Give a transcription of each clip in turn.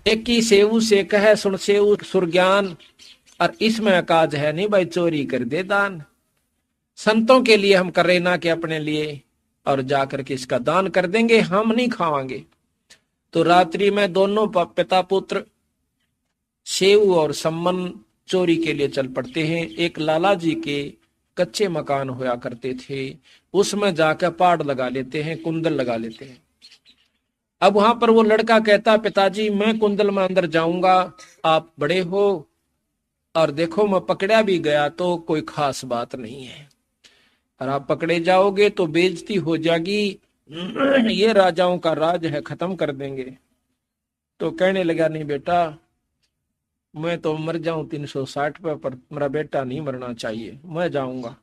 एक ही सेऊ से कहे सुन सेऊ सुरज्ञान, और इसमें काज है नहीं भाई चोरी कर दे दान। संतों के लिए हम कर रहे ना कि अपने लिए, और जाकर के इसका दान कर देंगे, हम नहीं खावांगे। तो रात्रि में दोनों पिता पुत्र सेऊ और सम्मन चोरी के लिए चल पड़ते हैं। एक लाला जी के कच्चे मकान होया करते थे, उसमें जाकर पाड़ लगा लेते हैं, कुंदल लगा लेते हैं। अब वहां पर वो लड़का कहता, पिताजी मैं कुंदल में अंदर जाऊंगा, आप बड़े हो और देखो मैं पकड़ा भी गया तो कोई खास बात नहीं है, और आप पकड़े जाओगे तो बेइज्जती हो जाएगी, ये राजाओं का राज है, खत्म कर देंगे। तो कहने लगा, नहीं बेटा, मैं तो मर जाऊं 360 पर मेरा बेटा नहीं मरना चाहिए, मैं जाऊंगा।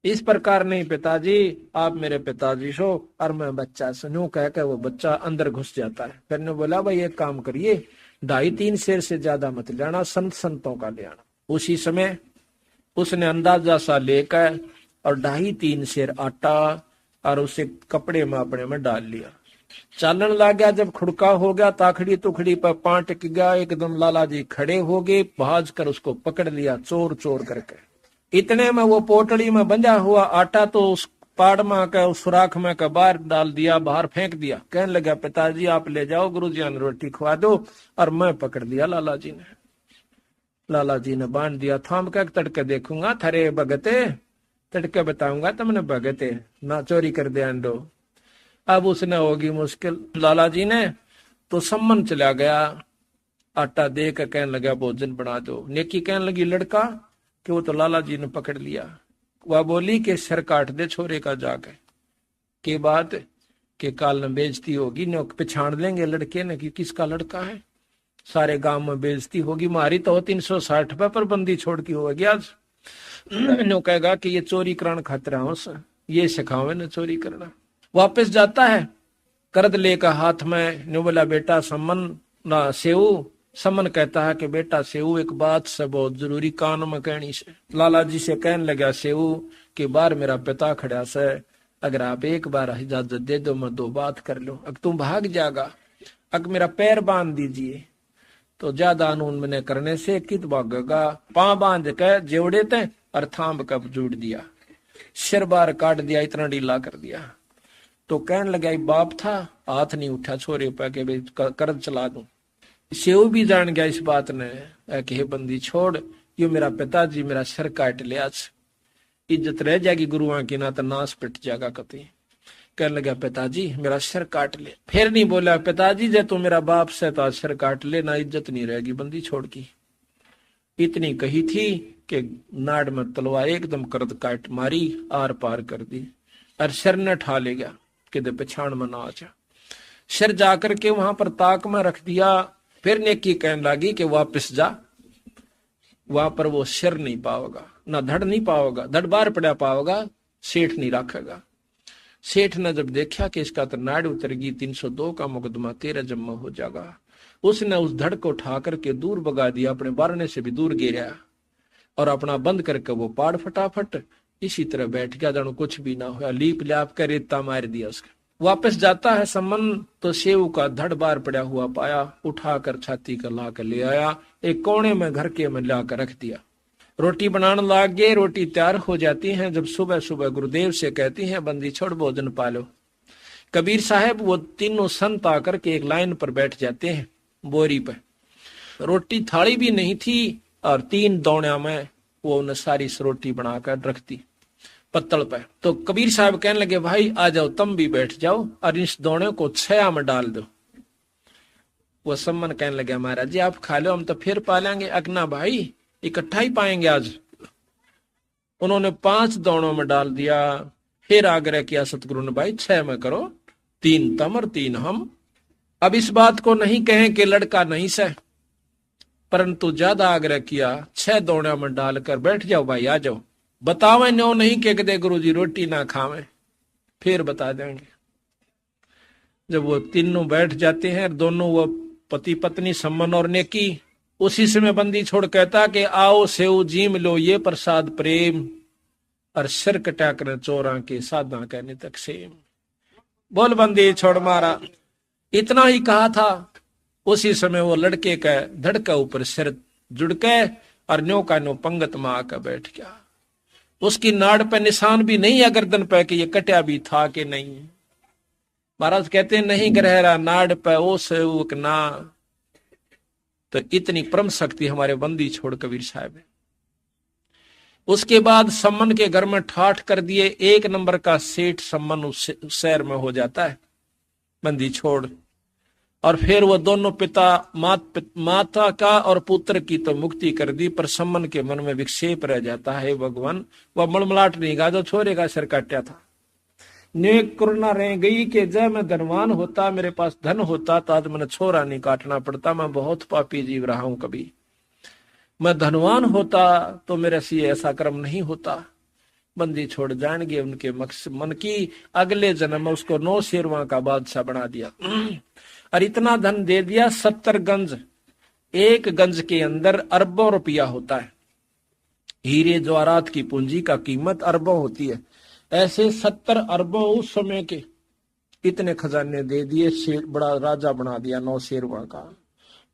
इस प्रकार नहीं पिताजी, आप मेरे पिताजी सो और मैं बच्चा सुनू, कह के वो बच्चा अंदर घुस जाता है। फिर ने बोला, भाई एक काम करिए, 2.5-3 शेर से ज्यादा मत लेना, संतों का ले आना। उसी समय उसने अंदाजा सा लेकर और 2.5-3 शेर आटा और उसे कपड़े में अपने में डाल लिया, चालन लग गया। जब खुड़का हो गया, ताखड़ी तुखड़ी पर पांव टिक गया, एकदम लाला जी खड़े हो गए, भाज कर उसको पकड़ लिया चोर चोर करके। इतने में वो पोटली में बंधा हुआ आटा तो उस पाड़ में का उस सुराख में का बाहर डाल दिया, बाहर फेंक दिया। कहने लगा, पिताजी आप ले जाओ, गुरुजी ने रोटी खवा दो, और मैं पकड़ लिया लाला जी ने। लाला जी ने बांध दिया, थाम कर तड़के देखूंगा थरे भगते, तड़के बताऊंगा तुमने भगते, ना चोरी कर दे अंडो। अब उसने होगी मुश्किल। लाला जी ने तो सम्मन चला गया, आटा दे कर कहने लगा भोजन बना दो। नेकी कहने लगी लड़का कि वो तो लाला जी ने पकड़ लिया। वह बोली कि सर काट दे छोरे का जाकर, के बात के काल में बेइज्जती होगी, न पछाण लेंगे लड़के ने कि किसका लड़का है, सारे गांव में बेइज्जती होगी। मारी तो 360 पर बंदी छोड़ की होगी आज। नो कहेगा कि ये चोरी कराने खातिर हूं, ये सिखावे न चोरी करना। वापस जाता है, करद लेकर हाथ में, नो बोला बेटा सम्मन ना सेऊ। सम्मन कहता है कि बेटा सेऊ एक बात से बहुत जरूरी कान में कहनी से। लाला जी से कहने लगा सेऊ कि बार मेरा पिता खड़ा से, अगर आप एक बार इजाजत दे दो मैं 2 बात कर लूं, अगर तुम भाग जाएगा, अगर मेरा पैर बांध दीजिए तो ज्यादा अनून मैंने करने से कित भागेगा। पांव बांध के जेवड़े थे और थाम कब जुड़ दिया, सिर बार काट दिया, इतना ढीला कर दिया। तो कहने लगा बाप था, हाथ नहीं उठा छोरे पे के कर्ज चला दूं। सेऊ भी जान गया इस बात ने कि हे बंदी छोड़, यो मेरा पिताजी मेरा सिर काट लिया, इज्जत रह जाएगी गुरुओं की, ना तो नाश पिट जाएगा कति। कहने लगा पिताजी मेरा सिर काट ले। फिर नहीं बोला पिताजी जे तू मेरा बाप से तो सिर काट ले, ना इज्जत नहीं रहेगी बंदी छोड़ की। इतनी कही थी कि नाड़ में तलवार एकदम करद काट मारी, आर पार कर दी, और सिर ने ठा ले गया कि पछाण में ना आ जा। सिर जाकर के वहां पर ताक में रख दिया। फिर नेकी कहने लगी कि वापस जा, वहां पर वो सिर नहीं पाओगा, ना धड़ नहीं पाओगा, धड़ बार पड़ा पाओगा, सेठ नहीं रखेगा। सेठ ने जब देखा कि इसका तो नाड़ उतरगी, 302 का मुकदमा 13 जम्मा हो जाएगा, उसने उस धड़ को उठा करके दूर भगा दिया, अपने बारने से भी दूर गिरा और अपना बंद करके वो पाड़ फटाफट इसी तरह बैठ गया, जानो कुछ भी ना हुआ। लीप लाप कर रेता मार दिया उसका। वापस जाता है सम्मन तो सेव का धड़ बार पड़ा हुआ पाया, उठाकर छाती का ला कर ले आया, एक कोने में घर के में लाकर रख दिया। रोटी बनाने लग गए, रोटी तैयार हो जाती है। जब सुबह सुबह गुरुदेव से कहती हैं बंदी छोड़ भोजन पालो। कबीर साहब वो तीनों संत आकर के एक लाइन पर बैठ जाते हैं बोरी पर। रोटी थाली भी नहीं थी और 3 दौड़िया में वो उन्हें सारी रोटी बनाकर रख दी पत्तल पे। तो कबीर साहब कहने लगे भाई आ जाओ, तुम भी बैठ जाओ और इस दोने को छया में डाल दो। वो सम्मन कहने लगे महाराज जी आप खा लो, हम तो फिर पालेंगे। अगना भाई इकट्ठा ही पाएंगे आज। उन्होंने 5 दोनों में डाल दिया। फिर आग्रह किया सतगुरु ने भाई 6 में करो, 3 तुम और 3 हम। अब इस बात को नहीं कहें कि लड़का नहीं सह, परंतु ज्यादा आग्रह किया, 6 दोनों में डालकर बैठ जाओ भाई आ जाओ। बतावे नो नहीं के कदे गुरु जी रोटी ना खावे, फिर बता देंगे। जब वो तीनों बैठ जाते हैं, दोनों वो पति पत्नी सम्मन और नेकी, उसी समय बंदी छोड़ कहता कि आओ सेव जीम लो ये प्रसाद प्रेम, और सिर कटा कर चोरा के साधा कहने तक सेम। बोल बंदी छोड़ मारा। इतना ही कहा था उसी समय वो लड़के का धड़का ऊपर सिर जुड़ के और न्यो का न्यो पंगत में आकर बैठ गया। उसकी नाड़ पे निशान भी नहीं है गर्दन पे कि ये कटा भी था कि नहीं। महाराज कहते हैं नहीं ग्रहरा नाड़ पे ओ सेवक ना। तो इतनी परम शक्ति हमारे बंदी छोड़ कबीर साहब है। उसके बाद सम्मन के घर में ठाठ कर दिए, 1 नंबर का सेठ सम्मन उस शहर में हो जाता है बंदी छोड़। और फिर वो दोनों पिता माता का और पुत्र की तो मुक्ति कर दी, पर सम्मन के मन में विक्षेप रह जाता है। भगवान वह मलमलाट नहीं गा जो छोरे का सिर काटा था। नेक करुणा रह गई कि जब मैं धनवान होता, मेरे पास धन होता, तो आज मैंने छोरा नहीं काटना पड़ता। मैं बहुत पापी जीव रहा हूं, कभी मैं धनवान होता तो मेरे से ऐसा कर्म नहीं होता। बंदी छोड़ जाएंगे उनके मन की, अगले जन्म में उसको 9 शेरवा का बादशाह बना दिया और इतना धन दे दिया। 70 गंज, 1 गंज के अंदर अरबों रुपया होता है। हीरे जवाहरात की पूंजी का कीमत अरबों होती है। ऐसे 70 अरबों उस समय के इतने खजाने दे दिए, शेर बड़ा राजा बना दिया 9 शेरवा का।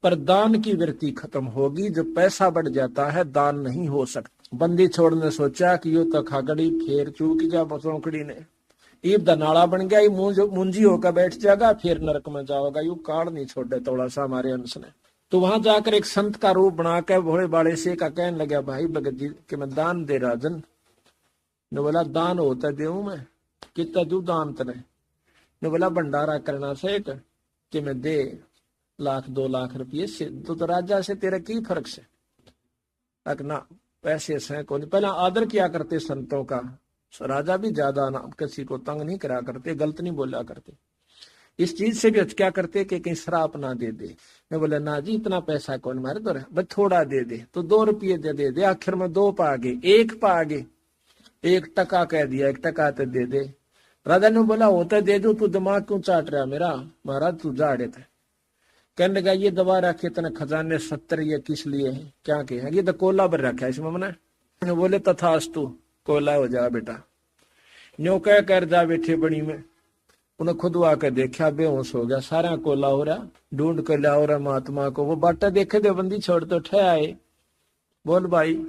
पर दान की वृत्ति खत्म होगी। जब पैसा बढ़ जाता है दान नहीं हो सकता। बंदी छोड़ ने सोचा कि यो तो खागड़ी फेर चूक जा बसोकड़ी ने, ईब दा नाला बन गया, ये मुंजी होकर बैठ जाएगा, फिर नरक में जाओगा। यू काड़ नहीं छोड़े थोड़ा सा हमारे अंश ने। तो वहां जाकर एक संत का रूप बना के भोले बाड़े से का कहने लगा, भाई भगत जी कि मैं दान दे राजन ने। बोला दान होता देऊ मैं, कितना दू दान तने ने। बोला भंडारा करना से कि मैं दे 1-2 लाख रुपये से, तो राजा से तेरा की फर्क से। ना पैसे से कौन, पहले आदर किया करते संतों का। राजा भी ज्यादा ना किसी को तंग नहीं करा करते, गलत नहीं बोला करते। इस चीज से भी क्या करते कि कहीं श्राप ना दे दे। मैं बोला ना जी इतना पैसा कौन मारे, तो बस थोड़ा दे दे, तो 2 रुपये दे दे। आखिर में 2 पा आगे, 1 पा आगे, 1 टका कह दिया, 1 टका तो दे दे। राजा ने बोला होता दे दो, तू दिमाग क्यों चाट रहा मेरा। महाराज तू जाड़े थे। कहने लगा ये दबा रखे इतने खजाने 70 ये किस लिए है, क्या के है, ये तो कोला भर रखा है इसमें मैंने। बोले तथास्तु, कोला हो जा बेटा। न्यो कह कर जा बैठे बड़ी में। उन्हें खुद आकर देखा, बेहोश हो गया, सारा कोला हो रहा, ढूंढ कर ला हो रहा महात्मा को। वो बाटा देखे थे, बंदी छोड़ तो ठह आए। बोल भाई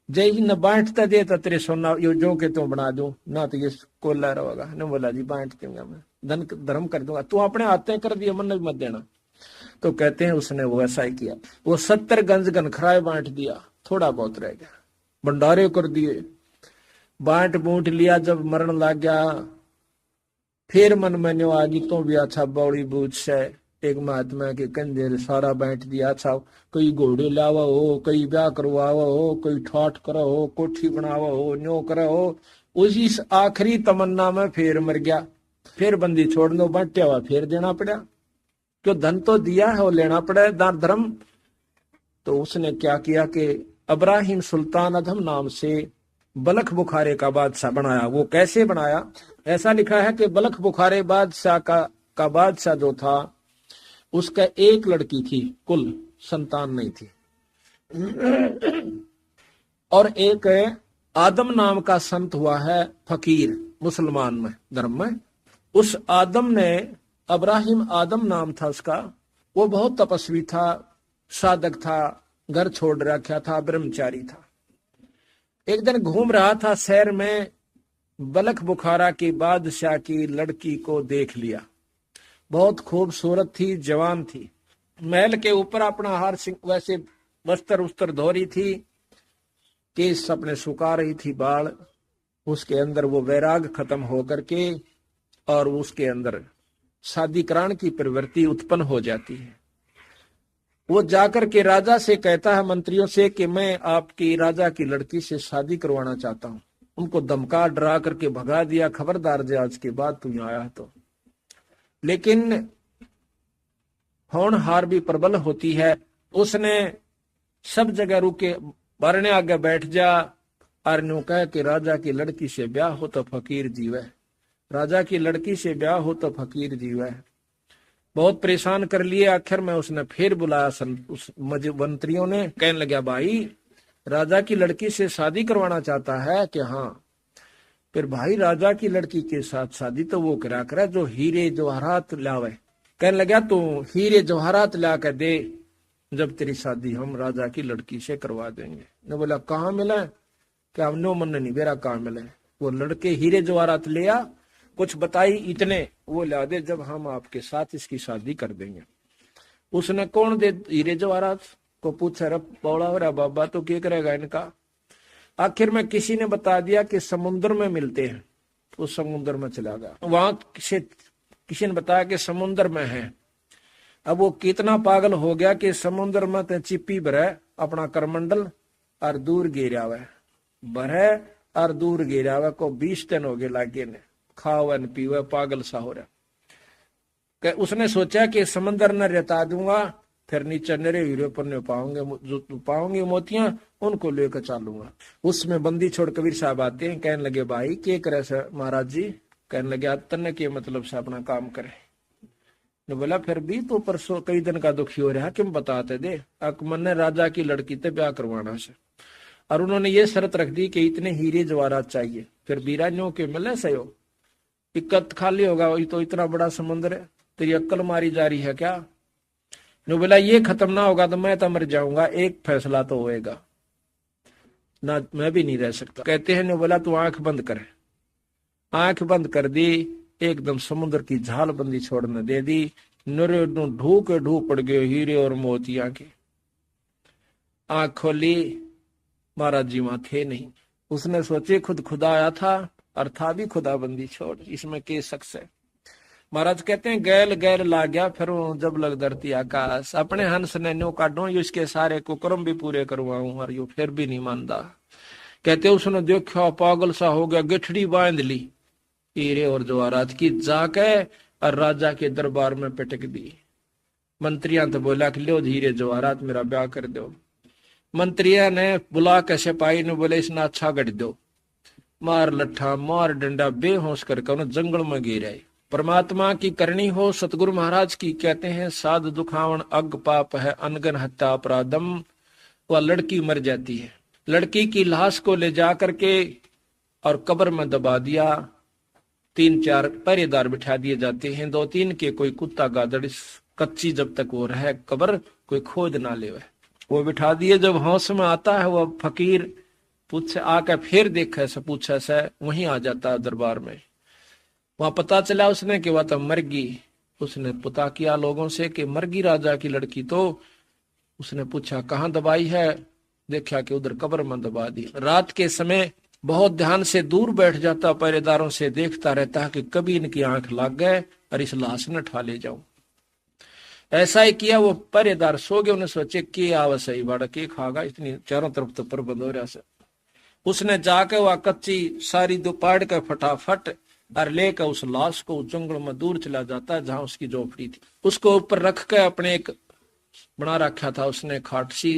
जय ही न बांटता दे तो तेरे सोना यो जो के तू बना दूं ना, तो ये कोला रहेगा। ने बोला जी बांट दूंगा मैं, धन धर्म कर दूंगा, तू अपने हाथे कर दिया, मन मत देना। तो कहते हैं उसने वो ऐसा ही किया। वो 70 गंज गनखराए बांट दिया, थोड़ा बहुत रह गया, भंडारे कर दिए, बांट बूंट लिया। जब मरण लग गया फिर मन में न्यो आगी तो भी अच्छा बौड़ी बूझ से एक महात्मा के कंधे सारा बांट दिया। अच्छा कोई घोड़े लावा हो, कोई ब्याह करवावा हो, कोई ठाठ करा हो, कोठी बनावा हो, न्यो करा हो। उसी आखिरी तमन्ना में फिर मर गया। फिर बंदी छोड़ दो, बांटा हुआ फिर देना पड़ा, क्यों धन तो दिया है वो लेना पड़ा दान धर्म। तो उसने क्या किया कि इब्राहिम सुल्तान अधम नाम से बलख बुखारे का बादशाह बनाया। वो कैसे बनाया, ऐसा लिखा है कि बलख बुखारे बादशाह का बादशाह जो था उसका 1 लड़की थी, कुल संतान नहीं थी। और एक आदम नाम का संत हुआ है फकीर मुसलमान में धर्म में। उस आदम ने, इब्राहिम आदम नाम था उसका, वो बहुत तपस्वी था, साधक था, घर छोड़ रखा था, ब्रह्मचारी था। एक दिन घूम रहा था शहर में, बलख बुखारा की बादशाह की लड़की को देख लिया। बहुत खूबसूरत थी, जवान थी, महल के ऊपर अपना हार वैसे वस्त्र उस्त्र धो रही थी, केस अपने सुखा रही थी, बाल। उसके अंदर वो वैराग खत्म होकर के और उसके अंदर शादी कराने की प्रवृत्ति उत्पन्न हो जाती है। वो जाकर के राजा से कहता है, मंत्रियों से, कि मैं आपकी राजा की लड़की से शादी करवाना चाहता हूं। उनको धमका डरा करके भगा दिया, खबरदार जे आज के बाद तू यहाँ आया तो। लेकिन होनहार भी प्रबल होती है, उसने सब जगह रुके, बारने आगे बैठ जा और न्यू कह कि राजा की लड़की से ब्याह हो तो फकीर जीवे, राजा की लड़की से ब्याह हो तो फकीर जीवे। बहुत परेशान कर लिए। आखिर में उसने फिर बुलाया उस मंत्रियों ने, कहने लगा भाई राजा की लड़की से शादी करवाना चाहता है कि हाँ। फिर भाई राजा की लड़की के साथ शादी तो वो करा जो हीरे जवाहरात लावे, कहने लगा तू हीरे जवाहरात ला कर दे, जब तेरी शादी हम राजा की लड़की से करवा देंगे। ने बोला कहाँ मिला? क्या नो मन नहीं बेरा कहाँ मिले? वो लड़के हीरे जवाहरात ले आ, कुछ बताई इतने वो ला दे, जब हम आपके साथ इसकी शादी कर देंगे। उसने कौन दे हीरे जवाहरात को पूछा, रे पौड़ा हो रहा बाबा तो क्या करेगा इनका? आखिर में किसी ने बता दिया कि समुद्र में मिलते हैं। उस समुद्र में चला गया, वहां किसी ने बताया कि समुद्र में है। अब वो कितना पागल हो गया कि समुद्र में तो चिप्पी भरे अपना करमंडल और दूर गिरा हुआ भरे और दूर गिरा हुआ को 20 दिन हो गए लागे ने खाओ न पीवे, पागल सा हो रहा। उसने सोचा कि समंदर न रहता दूंगा, फिर नीचे नरे हीरे पर नहीं पाऊंगे, जो पाऊंगे मोतियां उनको लेकर चलूंगा। उसमें बंदी छोड़ कबीर साहब आते हैं, कहने लगे भाई के करे से महाराज जी? कहने लगे तन्ने के मतलब से अपना काम करे। ने बोला फिर भी तो परसों कई दिन का दुखी हो रहा, क्यों बताते दे? अकमन ने राजा की लड़की से ब्याह करवाना से, और उन्होंने ये शर्त रख दी कि इतने हीरे जवाहरात चाहिए। फिर बीरानियों के मिले सयो, इक्कत खाली होगा, वही तो इतना बड़ा समुद्र है, तेरी अक्ल मारी जा रही है क्या? ने बोला ये खत्म ना होगा तो मैं तो मर जाऊंगा, एक फैसला तो होएगा ना, मैं भी नहीं रह सकता। कहते हैं ने बोला तू आंख बंद कर। आंख बंद कर दी, एकदम समुद्र की झाल बंदी छोड़ने दे दी, नरे ढू के ढू पड़ गए हीरे और मोतियां के। आंख खोली, महाराज जी वहां थे नहीं। उसने सोचे खुद खुदा आया था और था भी खुदा बंदी छोड़, इसमें के शख्स है। महाराज कहते हैं गैल गैल ला गया, फिर जब लग धरती आकाश, अपने हंस ने न्यो काटो, यो इसके सारे कुकर्म भी पूरे करवाऊं, और यो फिर भी नहीं मानता। कहते उसने देखा पागल सा हो गया, गिठड़ी बांध ली हीरे और जवाहरात की, जाके और राजा के दरबार में पिटक दी। मंत्रियां तो बोला कि लो हीरे जवाहरात मेरा ब्याह कर दो। मंत्रिया ने बुला के सिपाही ने बोले इसने अच्छा गढ़ दो, मार लट्ठा मार डंडा बेहोश करके उन्हें जंगल में गिराए। परमात्मा की करनी हो सतगुरु महाराज की, कहते हैं साध दुखावन अग पाप है अनगन हत्या अपराधम। वह लड़की मर जाती है, लड़की की लाश को ले जा करके और कब्र में दबा दिया। 3-4 पहरेदार बिठा दिए जाते हैं, 2-3 के कोई कुत्ता गादड़ कच्ची जब तक वो रहे कब्र कोई खोद ना ले, वो बिठा दिए। जब होश में आता है वह फकीर पूछे आके फिर देखा से पूछा से वहीं आ जाता है दरबार में। वहां पता चला उसने कि वह तो मर गई। उसने पता किया लोगों से कि मर गई राजा की लड़की, तो उसने पूछा कहाँ दबाई है, देखा कि उधर कब्र में दबा दी। रात के समय बहुत ध्यान से दूर बैठ जाता, पहरेदारों से देखता रहता है कि कभी इनकी आंख लग गए और इस लाश न ठा ले जाऊं। ऐसा ही किया, वो पहरेदार सो गए। उन्हें सोचे कि आवा सही बाड़ा के खागा, इतनी चारों तरफ तो प्रबंध हो रहा से। उसने जाके वह कच्ची सारी दोपहर का फटाफट और लेकर उस लाश को जंगल में दूर चला जाता जहां उसकी झोपड़ी थी। उसको ऊपर रख के अपने एक बना रखा था उसने खाट सी,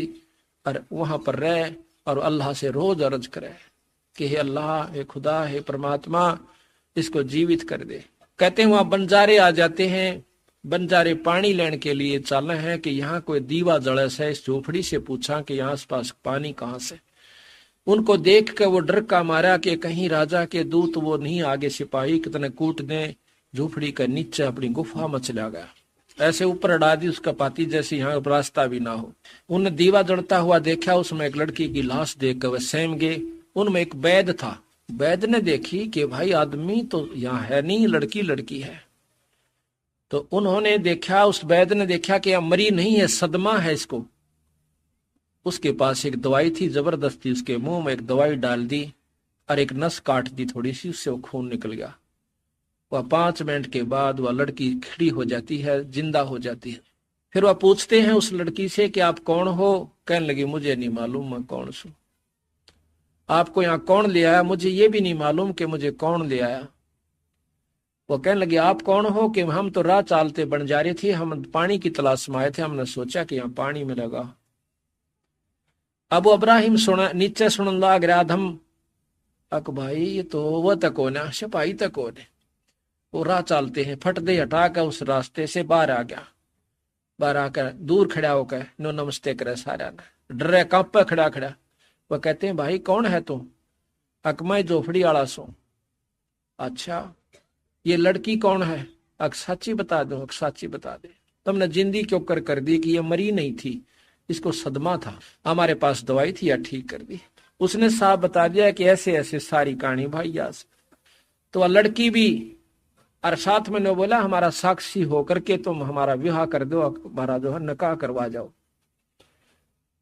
और वहां पर रहे और अल्लाह से रोज अर्ज करे कि हे अल्लाह, हे खुदा, हे परमात्मा, इसको जीवित कर दे। कहते हैं वहां बंजारे आ जाते हैं, बंजारे पानी लेने के लिए चले हैं कि यहाँ कोई दीवा जड़े से। इस झोपड़ी से पूछा कि यहाँ आस पास पानी कहाँ से। उनको देख के वो डर का मारा कि कहीं राजा के दूत वो नहीं आगे, सिपाही कितने कूट दें। झोपड़ी के नीचे अपनी गुफा में चला गया, ऐसे ऊपर अड़ा दी उसका पाती जैसे यहाँ रास्ता भी ना हो। उन दीवा जड़ता हुआ देखा, उसमें एक लड़की की लाश देख कर वह सहम गए। उनमें एक वैद था, वैद ने देखी कि भाई आदमी तो यहाँ है नहीं, लड़की लड़की है। तो उन्होंने देखा, उस वैद ने देखा कि यह मरी नहीं है, सदमा है इसको। उसके पास एक दवाई थी, जबरदस्ती उसके मुंह में एक दवाई डाल दी और एक नस काट दी थोड़ी सी, उससे वो खून निकल गया। वह 5 मिनट के बाद वह लड़की खड़ी हो जाती है, जिंदा हो जाती है। फिर वह पूछते हैं उस लड़की से कि आप कौन हो? कहने लगी मुझे नहीं मालूम मैं कौन हूं। आपको यहाँ कौन ले आया? मुझे ये भी नहीं मालूम कि मुझे कौन ले आया। वो कहने लगे आप कौन हो? कि हम तो राह चालते बन जा रहे थे, हम पानी की तलाश में आए थे, हमने सोचा कि यहाँ पानी मिलेगा। अब अब्राहिम सुना, नीचे सुन लाग रहा धम, अक भाई ये तो वह तक हो ना, सिपाही तक हो ने। वो राह चालते हैं, फट दे हटा कर उस रास्ते से बाहर आ गया। बाहर आकर दूर खड़ा होकर नो नमस्ते करे सारा ने, डरे कांपे खड़ा खड़ा। वह कहते हैं भाई कौन है तू? अक मैं झोपड़ी आला सो। अच्छा ये लड़की कौन है? अक साची बता दो, अक साची बता दे, तुमने जिंदी क्यों कर दी कि ये मरी नहीं थी, इसको सदमा था, हमारे पास दवाई थी या ठीक कर दी। उसने साफ बता दिया कि ऐसे ऐसे सारी कहानी भाई यास। तो वह लड़की भी और साथ में ने बोला हमारा साक्षी होकर के तुम हमारा विवाह कर दो, हमारा जो है निकाह करवा जाओ।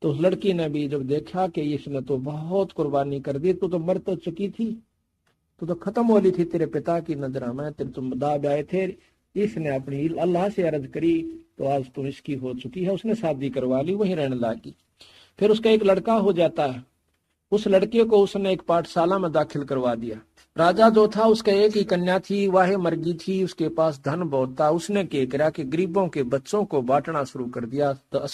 तो उस लड़की ने भी जब देखा कि इसने तो बहुत कुर्बानी कर दी, तो मर तो चुकी थी, तो खत्म हो ली थी तेरे पिता की नजर में, तेरे तुम दाब आए थे, इसने अपनी अल्लाह से अर्ज करी तो आज तुम इसकी हो चुकी है। उसने शादी करवा ली, वहीं रहने लगी। फिर उसका एक लड़का हो जाता है, उस लड़के को उसने एक पाठशाला में दाखिल करवा दिया। राजा जो था उसका एक ही कन्या थी, वह मर गई थी, उसके पास धन बहुत था। उसने क्या करा कि गरीबों के बच्चों को बांटना शुरू कर दिया। तो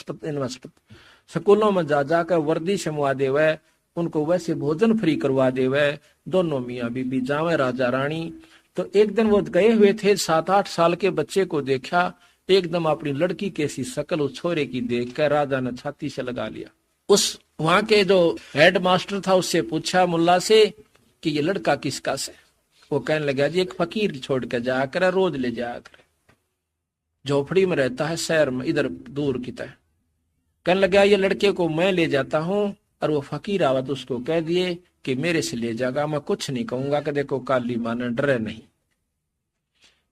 स्कूलों में जा जाकर वर्दी शमवा देवे, उनको वैसे भोजन फ्री करवा देवे, दोनों मियाँ बीबी जावे राजा रानी। तो एक दिन वो गए हुए थे, 7-8 साल के बच्चे को देखा, एकदम अपनी लड़की कैसी शकल उस छोरे की देख कर राजा ने छाती से लगा लिया। उस वहां के जो हेड मास्टर था उससे पूछा मुल्ला से कि ये लड़का किसका से। वो कहने लगा जी एक फकीर छोड़ के जाया कर, रोज ले जाया कर, झोपड़ी में रहता है शहर में, इधर दूर की तरह। कहने लगा ये लड़के को मैं ले जाता हूँ, और वो फकीर आवा तो उसको कह दिए कि मेरे से ले जाएगा, मैं कुछ नहीं कहूंगा कि देखो काली माने डरे नहीं।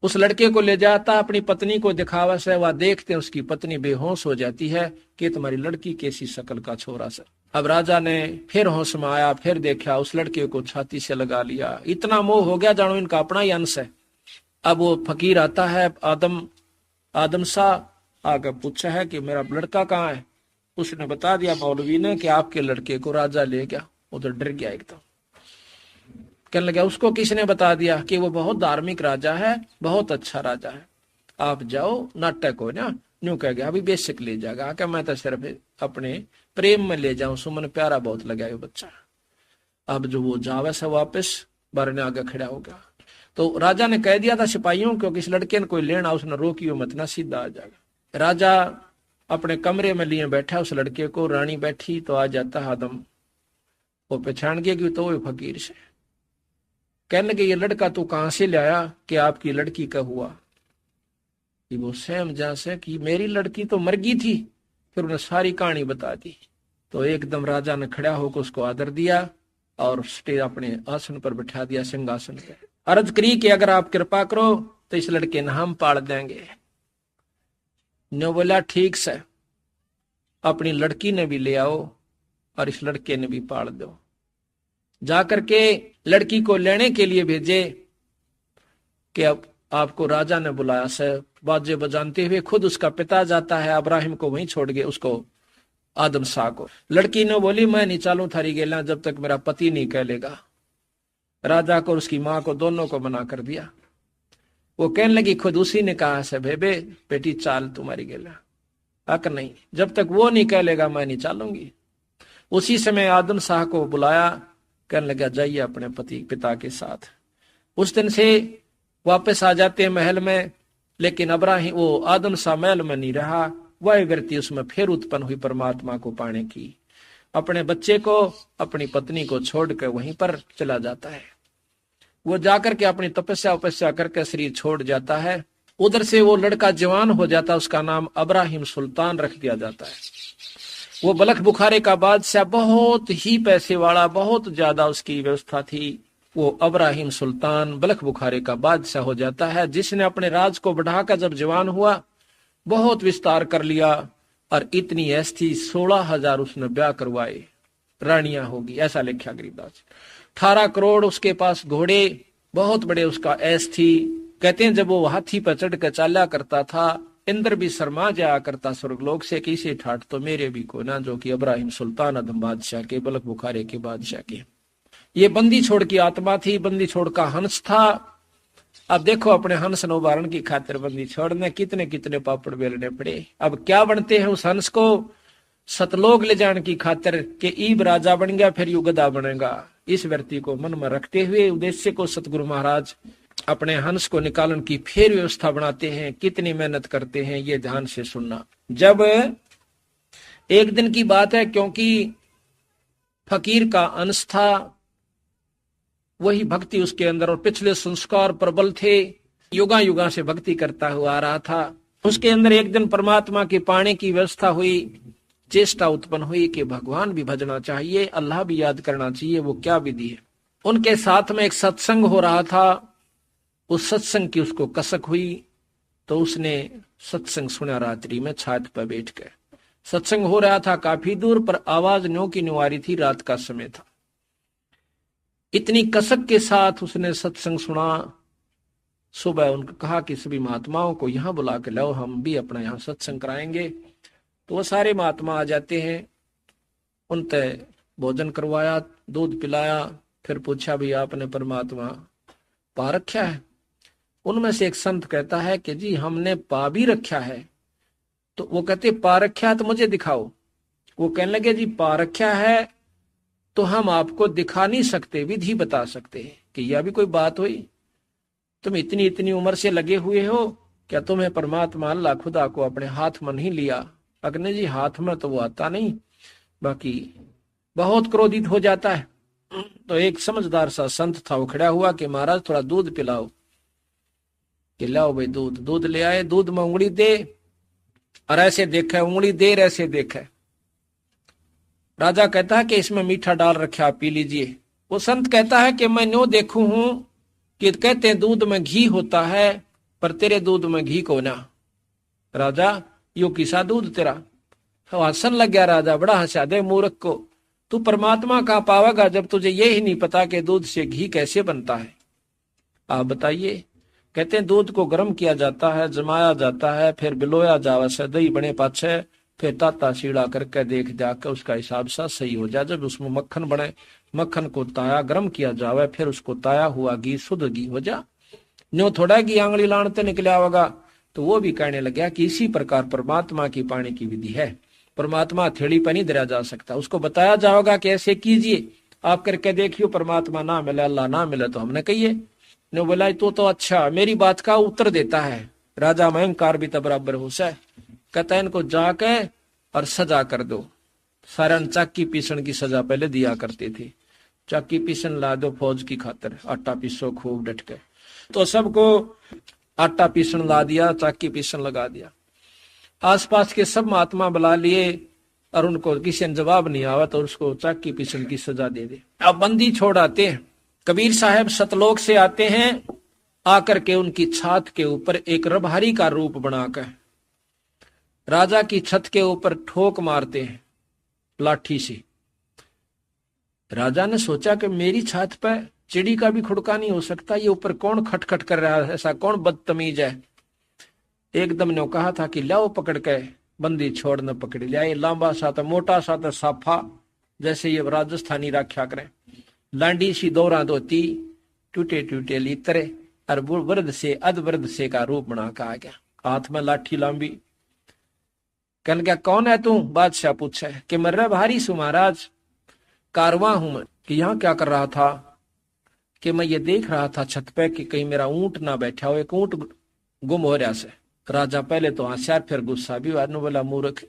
उस लड़के को ले जाता, अपनी पत्नी को दिखावा से, वह देखते उसकी पत्नी बेहोश हो जाती है कि तुम्हारी लड़की कैसी शक्ल का छोरा सर। अब राजा ने फिर होश में आया, फिर देखा, उस लड़के को छाती से लगा लिया। इतना मोह हो गया जानो इनका अपना ही अंश है। अब वो फकीर आता है, आदम शाह आकर पूछा है कि मेरा लड़का कहाँ है। उसने बता दिया मौलवी ने कि आपके लड़के को राजा ले गया। वो तो डर गया एकदम, कहने लगा उसको किसने बता दिया कि वो बहुत धार्मिक राजा है, बहुत अच्छा राजा है, आप जाओ, नाटक हो ना। न्यू कह गया अभी बेशक ले जाएगा, आके मैं तो सिर्फ अपने प्रेम में ले जाऊं, सुमन प्यारा बहुत लगा ये बच्चा। अब जो वो जावे से वापस बारने आगे खड़ा हो गया। तो राजा ने कह दिया था सिपाहियों को कि इस लड़के ने कोई लेना, उसने रोकियो मत ना, सीधा आ जाएगा। राजा अपने कमरे में लिए बैठा उस लड़के को, रानी बैठी तो आ जाता आदम, वो पहचान गया कि तो वो फकीर से। कहने लगे ये लड़का तू कहां से लाया कि आपकी लड़की का हुआ। कि वो सहम जा से कि मेरी लड़की तो मर गई थी। फिर उन्हें सारी कहानी बता दी। तो एकदम राजा ने खड़ा होकर उसको आदर दिया और स्टेज अपने आसन पर बैठा दिया, सिंहासन पे। अर्ज करी कि अगर आप कृपा करो तो इस लड़के ने हम पाल देंगे। ने बोला ठीक से, अपनी लड़की ने भी ले आओ और इस लड़के ने भी पाल दो। जाकर के लड़की को लेने के लिए भेजे कि अब आपको राजा ने बुलाया से। बाजे बजानते हुए खुद उसका पिता जाता है, इब्राहिम को वहीं छोड़ गए, उसको आदम शाह को। लड़की ने बोली मैं नहीं चालू थारी गेला जब तक मेरा पति नहीं कह लेगा। राजा को और उसकी माँ को दोनों को मना कर दिया। वो कहने लगी खुद उसी ने कहा से बेबे बेटी चाल तुम्हारी गेला, अक नहीं, जब तक वो नहीं कह लेगा मैं नहीं चालूंगी। उसी समय आदम शाह को बुलाया, कहने लगा जाइए अपने पिता के साथ। उस दिन से वापस आ जाते हैं महल में, लेकिन इब्राहिम वो आदम शाह महल में नहीं रहा। वह वृत्ति उसमें फिर उत्पन्न हुई परमात्मा को पाने की। अपने बच्चे को अपनी पत्नी को छोड़कर वहीं पर चला जाता है। वो जाकर के अपनी तपस्या करके शरीर छोड़ जाता है। उधर से वो लड़का जवान हो जाता, उसका नाम इब्राहिम सुल्तान रख दिया जाता है। वो बलख बुखारे का बादशाह, बहुत ही पैसे वाला, बहुत ज्यादा उसकी व्यवस्था थी। वो इब्राहिम सुल्तान बलख बुखारे का बादशाह हो जाता है, जिसने अपने राज को बढ़ाकर जब जवान हुआ बहुत विस्तार कर लिया। और इतनी ऐश थी 16,000 उसने ब्याह करवाए, रानियां होगी, ऐसा लिखा गरीबदास। 18 करोड़ उसके पास घोड़े, बहुत बड़े उसका ऐश थी। कहते हैं जब वो हाथी पर चढ़ कर चाला करता था, इंद्र भी शर्मा जाया करता स्वर्गलोक से कि इसे ठाट तो मेरे भी को ना, जो कि इब्राहिम सुल्तान अदम बादशाह के, बलख बुखारे के बादशाह के। ये बंदी छोड़ की आत्मा थी, बंदी छोड़ का हंस था। अब देखो अपने हंस नो उबारण की खातिर बंदी छोड़ने कितने कितने पापड़ बेलने पड़े। अब क्या बनते हैं उस हंस को सतलोक ले जाने की खातिर कि ईब राजा बन गया फिर यू गधा बनेगा। इस व्यक्ति को मन में रखते हुए उद्देश्य को सतगुरु महाराज अपने हंस को निकालने की फिर व्यवस्था बनाते हैं। कितनी मेहनत करते हैं ये ध्यान से सुनना। जब एक दिन की बात है, क्योंकि फकीर का अंश था, वही भक्ति उसके अंदर और पिछले संस्कार प्रबल थे, युगा युगा से भक्ति करता हुआ आ रहा था। उसके अंदर एक दिन परमात्मा की पाने की व्यवस्था हुई, चेष्टा उत्पन्न हुई कि भगवान भी भजना चाहिए, अल्लाह भी याद करना चाहिए। वो क्या विधि है? उनके साथ में एक सत्संग हो रहा था, उस सत्संग की उसको कसक हुई, तो उसने सत्संग सुना रात्रि में छात पर बैठ कर। सत्संग हो रहा था काफी दूर, पर आवाज न्यों की न्यों आ रही थी, रात का समय था। इतनी कसक के साथ उसने सत्संग सुना। सुबह उनको कहा कि सभी महात्माओं को यहां बुला के लाओ, हम भी अपना यहां सत्संग कराएंगे। तो वो सारे महात्मा आ जाते हैं। उनते भोजन करवाया, दूध पिलाया, फिर पूछा भी आपने परमात्मा पा रखा है? उनमें से एक संत कहता है कि जी हमने पा भी रखा है। तो वो कहते पा रखा है तो मुझे दिखाओ। वो कहने लगे जी पा रखा है तो हम आपको दिखा नहीं सकते, विधि बता सकते हैं। कि यह भी कोई बात हुई? तुम इतनी इतनी उम्र से लगे हुए हो, क्या तुम्हें परमात्मा अल्लाह खुदा को अपने हाथ में नहीं लिया? अग्नि जी हाथ में तो वो आता नहीं, बाकी बहुत क्रोधित हो जाता है। तो एक समझदार सा संत था, वो खड़ा हुआ कि महाराज थोड़ा दूध पिलाओ। कि लाओ भाई दूध। दूध ले आए, दूध में उंगली दे और ऐसे देखे, उंगली देर ऐसे देखे। राजा कहता है कि इसमें मीठा डाल रखा, आप पी लीजिए। वो संत कहता है कि मैं न्यों देखू हूं कि कहते हैं दूध में घी होता है, पर तेरे दूध में घी को ना। राजा यो किसा दूध तेरा? हंसन लग गया राजा, बड़ा हंसा दे मूर्ख को। तू परमात्मा कहाँ पावेगा जब तुझे ये ही नहीं पता कि दूध से घी कैसे बनता है? आप बताइए। कहते हैं दूध को गर्म किया जाता है, जमाया जाता है, फिर बिलोया जावा से दही बने पाछे, फिर ताता सीड़ा करके देख जाकर उसका हिसाब सा सही हो जाए। जब उसमें मक्खन बने, मक्खन को ताया गर्म किया जावे, फिर उसको ताया हुआ घी शुद्ध घी हो जा। न्यो थोड़ा घी आंगली लाणते निकले आवेगा। तो वो भी कहने लग गया कि इसी प्रकार परमात्मा की पाने की विधि है। परमात्मा थैली पर नहीं धरा जा सकता, उसको बताया जाएगा कि ऐसे कीजिए, आप करके देखियो, परमात्मा ना मिले, अल्लाह ना मिले तो हमने कहिए। ने बोला तो अच्छा मेरी बात का उत्तर देता है। राजा में अहंकार भी तो बराबर हो सा। कहता है इनको जाके और सजा कर दो। सारण चाकी पीसण की सजा पहले दिया करते थे। चाकी पीसन ला दो फौज की खातिर, आटा पीसो खूब डट के। तो सबको आटा पीसन ला दिया, चाकी पीसन लगा दिया। आसपास के सब महात्मा बुला लिए और उनको किसी ने जवाब नहीं आवा तो उसको चाकी पीसन की सजा दे दे। अब बंदी छोड़ आते हैं। कबीर साहब सतलोक से आते हैं, आकर के उनकी छात के ऊपर एक रबहारी का रूप बनाकर राजा की छत के ऊपर ठोक मारते हैं लाठी से। राजा ने सोचा कि मेरी छत पर चिड़ी का भी खुड़का नहीं हो सकता, ये ऊपर कौन खटखट कर रहा है, ऐसा कौन बदतमीज है। एकदम ने कहा था कि लाओ पकड़ के, बंदी छोड़ न पकड़ लिया। लंबा सा था, मोटा सा था साफा, जैसे ये राजस्थानी रखा करें, लांडी सी दौरा धोती, टूटे टूटे लीतरे और वृद्ध से अध वृद्ध से का रूप बना के आ गया, हाथ में लाठी लंबी। कहने क्या कौन है तू? बादशाह पूछे कि मैं भारी सु महाराज, कारवां हूं मैं। कि यहाँ क्या कर रहा था? कि मैं ये देख रहा था छत पे कि कहीं मेरा ऊंट ना बैठा हो, एक ऊंट गुम हो रहा से। राजा पहले तो हंसार, फिर गुस्सा भी। बोला मूर्ख,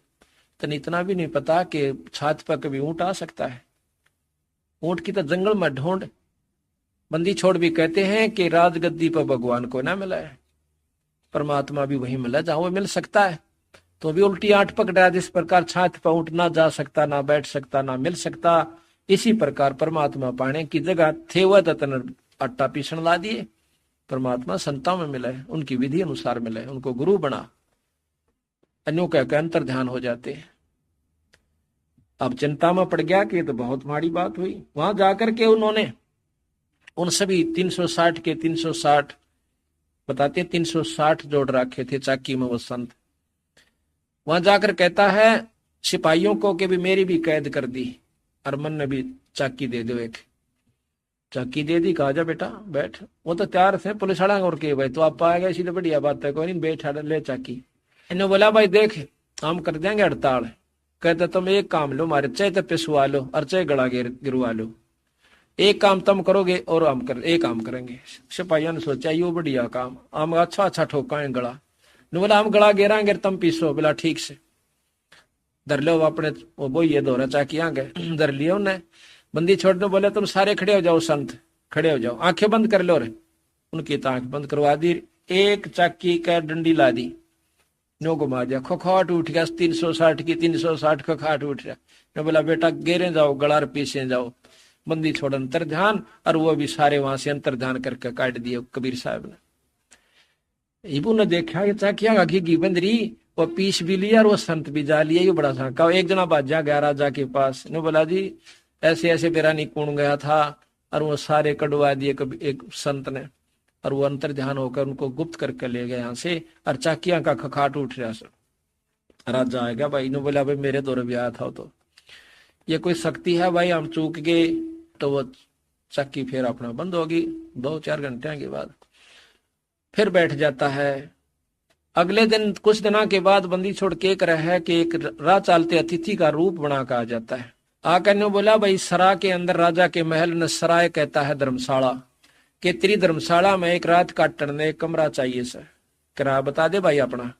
तन इतना भी नहीं पता कि छत पर कभी ऊंट आ सकता है? ऊंट की तो जंगल में ढूंढ। बंदी छोड़ भी कहते हैं कि राजगद्दी पर भगवान को ना मिला है, परमात्मा भी वही मिला जहां वो मिल सकता है। तो भी उल्टी आंट पकड़ा, जिस प्रकार छात पर ऊंट ना जा सकता, ना बैठ सकता, ना मिल सकता, इसी प्रकार परमात्मा पाने की जगह थे वह तन आटा पीसन ला दिए। परमात्मा संतां में मिला है, उनकी विधि अनुसार मिला है, उनको गुरु बना, अन्यों का अंतर ध्यान हो जाते हैं। अब चिंता में पड़ गया कि ये तो बहुत माड़ी बात हुई। वहां जाकर के उन्होंने उन सभी 360 के 360 बताते 360 जोड़ रखे थे चाकी में वो संत। वहां जाकर कहता है सिपाहियों को कि भी मेरी भी कैद कर दी और मन ने भी चाकी दे दो, एक चाकी दे दी। कहा जा बेटा बैठ। वो तो तैयार थे पुलिस वाला और के भाई तो आप पाएगा, इसी तो बढ़िया बात है, कोई नहीं बैठ ले चाकी। इन्होंने बोला भाई देख हम कर देंगे हड़ताल। कहते तुम एक काम लो, मारे चाहे तो पिसवा लो और चाहे गला गिरवा लो, एक काम तुम करोगे और हम एक काम करेंगे। सिपाहियों ने सोचा यो बढ़िया काम, हम अच्छा अच्छा ठोका है गला। ने बोला हम गला गिराएंगे तुम पीसो। बोला ठीक से धर लो अपने वो ये दोहरा चाकियां गए धर लिया उन्हें। बंदी छोड़ने बोले तुम सारे खड़े हो जाओ, संत खड़े हो जाओ, आंखें बंद कर लो रे। उनकी तो आंख बंद करवा दी। एक चाकी का डंडी ला दी, नो घुमा दिया, खखाट उठ गया 360 की 360 खखाट उठ गया। ने बोला बेटा गेरे जाओ, गलार पीछे जाओ, बंदी छोड़ अंतर ध्यान। और वो भी सारे वहां से अंतर ध्यान करके काट दिए कबीर साहब ने। इबू ने देखा ये चाकिया घी बंदरी, वो पीस भी लिया और वो संत भी जा लिया। ये बड़ा सांका। एक जना बाजा गया राजा के पास, ने बोला जी ऐसे ऐसे मेरा निकुण गया था, और वो सारे कड़वा दिए कभी एक संत ने, और वो अंतर ध्यान होकर उनको गुप्त करके ले गए यहाँ से, और चाकिया का खखाट उठ रहा सर। राजा आएगा भाई ने बोला भाई मेरे दौरे भी आया था, तो ये कोई शक्ति है भाई, हम चूक गए। तो वो चक्की फिर अपना बंद होगी। 2-4 घंटे के बाद फिर बैठ जाता है। अगले दिन कुछ दिनों के बाद बंदी छोड़ के एक रहा है कि एक राह चालते अतिथि का रूप बना कर आ जाता है। आकर ने बोला भाई सराय के अंदर, राजा के महल न सराय कहता है धर्मशाला, के तेरी धर्मशाला में एक रात काटने एक कमरा चाहिए सर, किराया बता दे भाई अपना।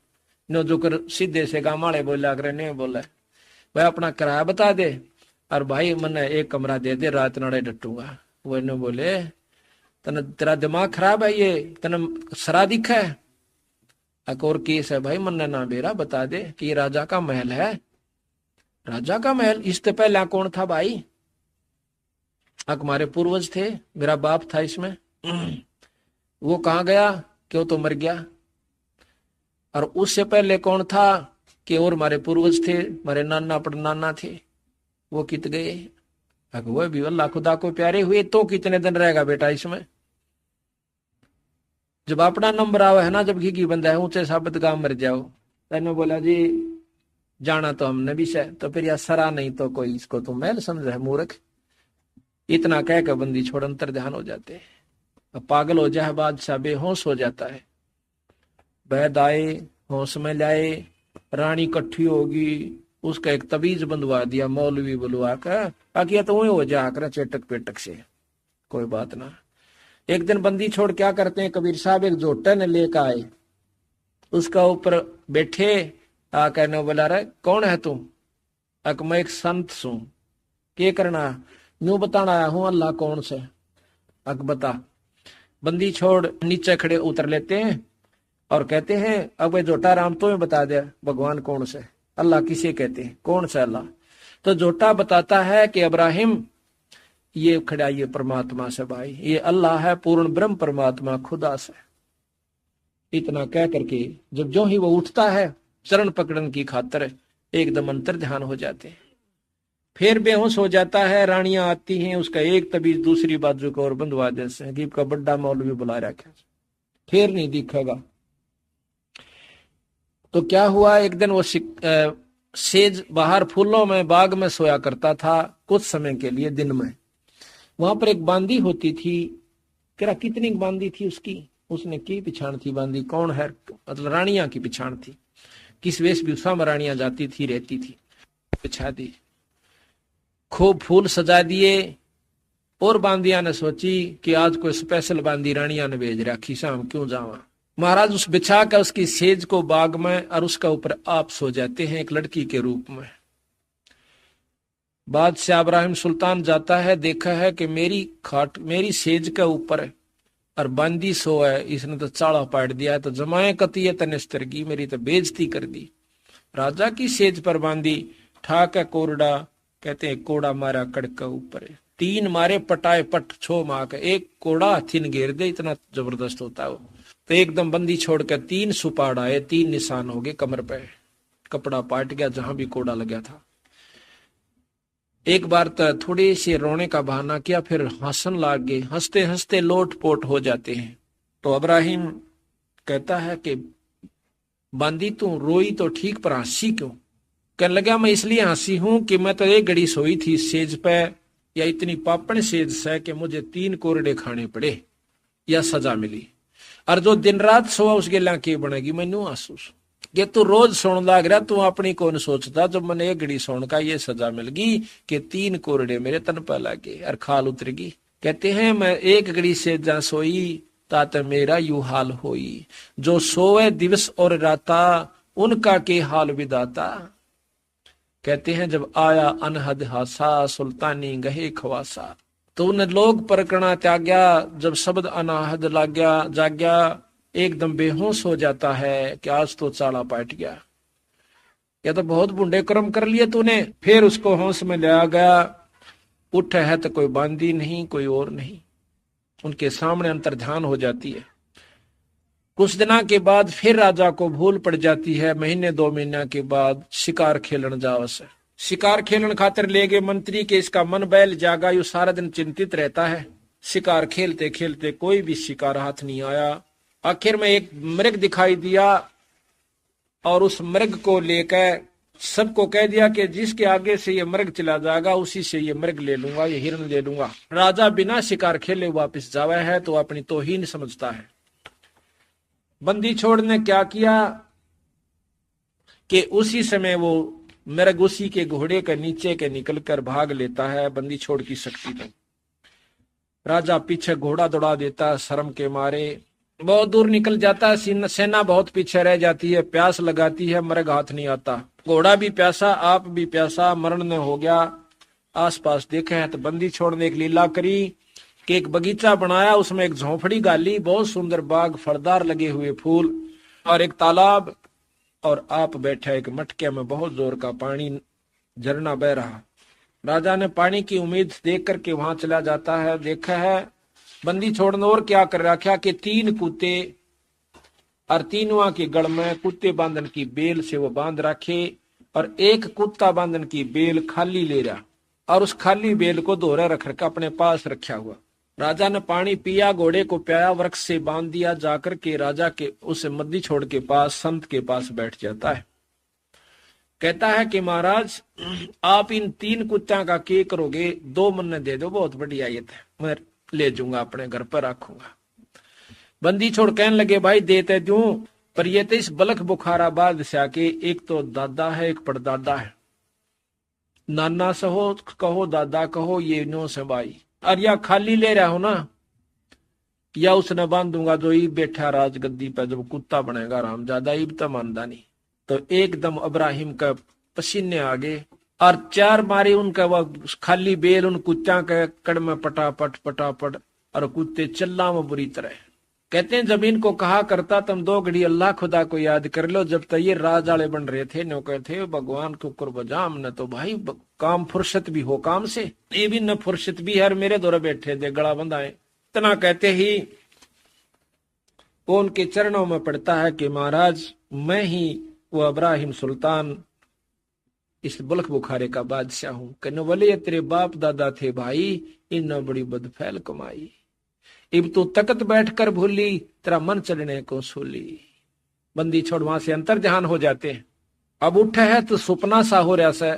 नो जो कर सीधे से गाँव वाले बोला कर नहीं बोला भाई अपना किराया बता दे, और भाई मैंने एक कमरा दे दे, रात नाड़े डटूंगा। वो ने बोले तने तेरा दिमाग खराब है, ये तने सरा दिखा है? एक और केस है भाई, मन्ना ना बेरा बता दे कि ये राजा का महल है। राजा का महल? इससे पहले कौन था भाई? हमारे पूर्वज थे, मेरा बाप था इसमें। वो कहाँ गया? क्यों तो मर गया। और उससे पहले कौन था? कि और हमारे पूर्वज थे, हमारे नाना परनाना थे, वो कित गए। वो भी अल्लाह खुदा को प्यारे हुए तो कितने दिन रहेगा बेटा इसमें? जब अपना नंबर आवे है ना, जब घी बंदा है ऊंचे साबित गांव मर जाओ। तेने बोला जी जाना तो हमने भी से, तो फिर यार सरा नहीं तो कोई इसको तो महल समझ है मूर्ख। इतना कह के बंदी छोड़ अंतर ध्यान हो जाते हैं। पागल हो जाए बादशाह, बेहोश हो जाता है। वैद आए, होश में लाए, रानी इकट्ठी होगी, उसका एक तबीज बंधवा दिया मौलवी बुलवा कर, बाकी तो वही हो जा कर चेटक पेटक से, कोई बात ना। एक दिन बंदी छोड़ क्या करते हैं, कबीर साहब एक जोटन लेकर आए, उसका ऊपर बैठे, आकर ने बोला रहे कौन है तू? अक मैं एक संत सू, के करना? यूं बताना आया हूं अल्लाह कौन से। अक बता। बंदी छोड़ नीचे खड़े उतर लेते हैं और कहते हैं अब जोटा राम तो बता दे भगवान कौन से, अल्लाह किसे कहते हैं, कौन सा अल्लाह? तो जोटा बताता है कि इब्राहिम ये खड़ा ये परमात्मा से भाई, ये अल्लाह है पूर्ण ब्रह्म परमात्मा खुदा से। इतना कह करके जब जो ही वो उठता है चरण पकड़न की खातर एकदम अंतर ध्यान हो जाते हैं। फिर बेहोश हो जाता है। रानियां आती हैं, उसका एक तबीज दूसरी बाजू को और बंधवा देते हैं। का बड़ा मौलवी बुला रखा, फिर नहीं दिखेगा। तो क्या हुआ, एक दिन वो सेज बाहर फूलों में बाग में सोया करता था कुछ समय के लिए दिन में। वहां पर एक बांदी होती थी, क्या कितनी बांदी थी उसकी, उसने की पिछाण थी बांदी, कौन है मतलब रानियां की पिछाण थी। किस वेशभूषा में रानियां जाती थी रहती थी, बिछा दी, खूब फूल सजा दिए। और बांदिया ने सोची कि आज कोई स्पेशल बांदी रानिया ने भेज रखी, शाम क्यों जावा। महाराज उस बिछा कर उसकी सेज को बाग में और उसका ऊपर आप सो जाते हैं एक लड़की के रूप में। बादशाह इब्राहिम सुल्तान जाता है, देखा है कि मेरी खाट मेरी सेज के ऊपर और बांदी सो है, इसने तो चाड़ा पाट दिया है, तो जमाए कतियत निस्तर की, मेरी तो बेइज्जती कर दी। राजा की सेज पर बांदी, ठाक है कोरडा, कहते हैं कोड़ा मारा कड़का ऊपर, 3 मारे पटाए पट छो माँ का, एक कोड़ा हाथी ने घेर दे, इतना जबरदस्त होता है वो। तो एकदम बंदी छोड़कर 3 सुपाड़ आए, 3 निशान हो गए कमर पे, कपड़ा पाट गया जहां भी कोड़ा लगा था। एक बार तो थोड़ी सी रोने का बहाना किया, फिर हंसन लाग गए, हंसते हंसते लोट पोट हो जाते हैं। तो इब्राहिम कहता है कि बांदी तू रोई तो ठीक पर हंसी क्यों? कहने लगा मैं इसलिए हंसी हूं कि मैं तो एक घड़ी सोई थी सेज पे, या इतनी पापड़ सेज से कि मुझे 3 कोरडे खाने पड़े या सजा मिली, और जो दिन रात सोआ उसके ला के बनेगी मैनू आसूस। ये तू रोज सोन लग रहा, तू अपनी कौन सोचता जब मैंने एक घड़ी सोन का ये सजा मिल गई कि 3 कोरडे मेरे तन पर लगे और खाल उतरेगी। कहते हैं मैं एक घड़ी से जा सोई तात मेरा यू हाल होई, जो सोए दिवस और राता उनका के हाल विदाता। कहते हैं जब आया अनहद हासा सुल्तानी गहे खवासा, तो उन लोग परकना त्याग्या, जब शब्द अनाहद लाग्या जाग्या, एकदम बेहोश हो जाता है कि आज तो चाला पाट गया, या तो बहुत बुंडे कर्म कर लिए तूने। फिर उसको होश में लिया गया, उठ है तो कोई बांदी नहीं, कोई और नहीं, उनके सामने अंतर्ध्यान हो जाती है। कुछ दिनों के बाद फिर राजा को भूल पड़ जाती है। महीने 2 महीने के बाद शिकार खेलन जाओ से, शिकार खेलन खातिर ले गए मंत्री के। इसका मन बैल जागा, यू सारा दिन चिंतित रहता है। शिकार खेलते खेलते कोई भी शिकार हाथ नहीं आया। आखिर में एक मृग दिखाई दिया और उस मृग को लेकर सबको कह दिया कि जिसके आगे से ये मृग चला जाएगा उसी से ये मृग ले लूंगा, ये हिरण ले लूंगा। राजा बिना शिकार खेले वापस जावा है तो अपनी तौहीन समझता है। बंदी छोड़ ने क्या किया कि उसी समय वो मृग उसी के घोड़े के नीचे के निकलकर भाग लेता है। बंदी छोड़ की शक्ति तो राजा पीछे घोड़ा दौड़ा देता है, शर्म के मारे बहुत दूर निकल जाता है। सेना बहुत पीछे रह जाती है, प्यास लगाती है, मृग हाथ नहीं आता। घोड़ा भी प्यासा, आप भी प्यासा, मरण ने हो गया। आसपास देखे हैं तो बंदी छोड़ ने एक लीला करी कि एक बगीचा बनाया, उसमें एक झोंपड़ी डाली, बहुत सुंदर बाग, फलदार लगे हुए फूल और एक तालाब, और आप बैठे एक मटके में बहुत जोर का पानी झरना बह रहा। राजा ने पानी की उम्मीद देख करके वहां चला जाता है। देखा है बंदी छोड़ने और क्या कर रखा कि 3 कुत्ते और तीनों के गड़ में कुत्ते बांधन की बेल से वो बांध रखे, और एक कुत्ता बांधन की बेल खाली ले रहा, और उस खाली बेल को दोहरा रख रखा अपने पास रखा हुआ। राजा ने पानी पिया, घोड़े को प्याया, वृक्ष से बांध दिया। जाकर के राजा के उस बंदी छोड़ के पास, संत के पास बैठ जाता है। कहता है कि महाराज आप इन 3 कुत्तों का क्या करोगे? 2 मन दे दो, बहुत बढ़िया, ये मैं ले जाऊंगा अपने घर पर रखूंगा। बंदी छोड़ कहने लगे भाई देते दूं, पर ये तो इस बलख बुखारा बादशाह के एक तो दादा है, एक परदादा है। नाना सहो कहो, दादा कहो, ये नो से भाई, और या खाली ले रहा हो ना, या उसने बांधूंगा जो ई बैठा राजगद्दी पे, जब कुत्ता बनेगा रामजादा, ईब तो मानदा नहीं। तो एकदम इब्राहिम का पसीने आ गए और 4 मारे उनका वह खाली बेल उन कुत्ता के कड़ में पटापट पटापट, और कुत्ते चिल्ला में बुरी तरह। कहते हैं जमीन को कहा करता तुम 2 घड़ी अल्लाह खुदा को याद कर लो। जब तक ये राज वाले बन रहे थे नो कहते भगवान को कुर्बजाम न, तो भाई काम फुर्सत भी हो काम से, ये भी न फुर्सत भी है, मेरे दौरे बैठे दे गला बंधाए। इतना कहते ही वो उनके चरणों में पड़ता है कि महाराज मैं ही वो इब्राहिम सुल्तान इस बुल्क बुखारे का बादशाह हूं। कहने बोले तेरे बाप दादा थे भाई, इन बड़ी बदफैल कमाई, इब तू तकत बैठकर भूली, तेरा मन चलने को सूली। बंदी छोड़ वहां से अंतर ध्यान हो जाते हैं। अब उठे है तो सुपना सा हो रहा से,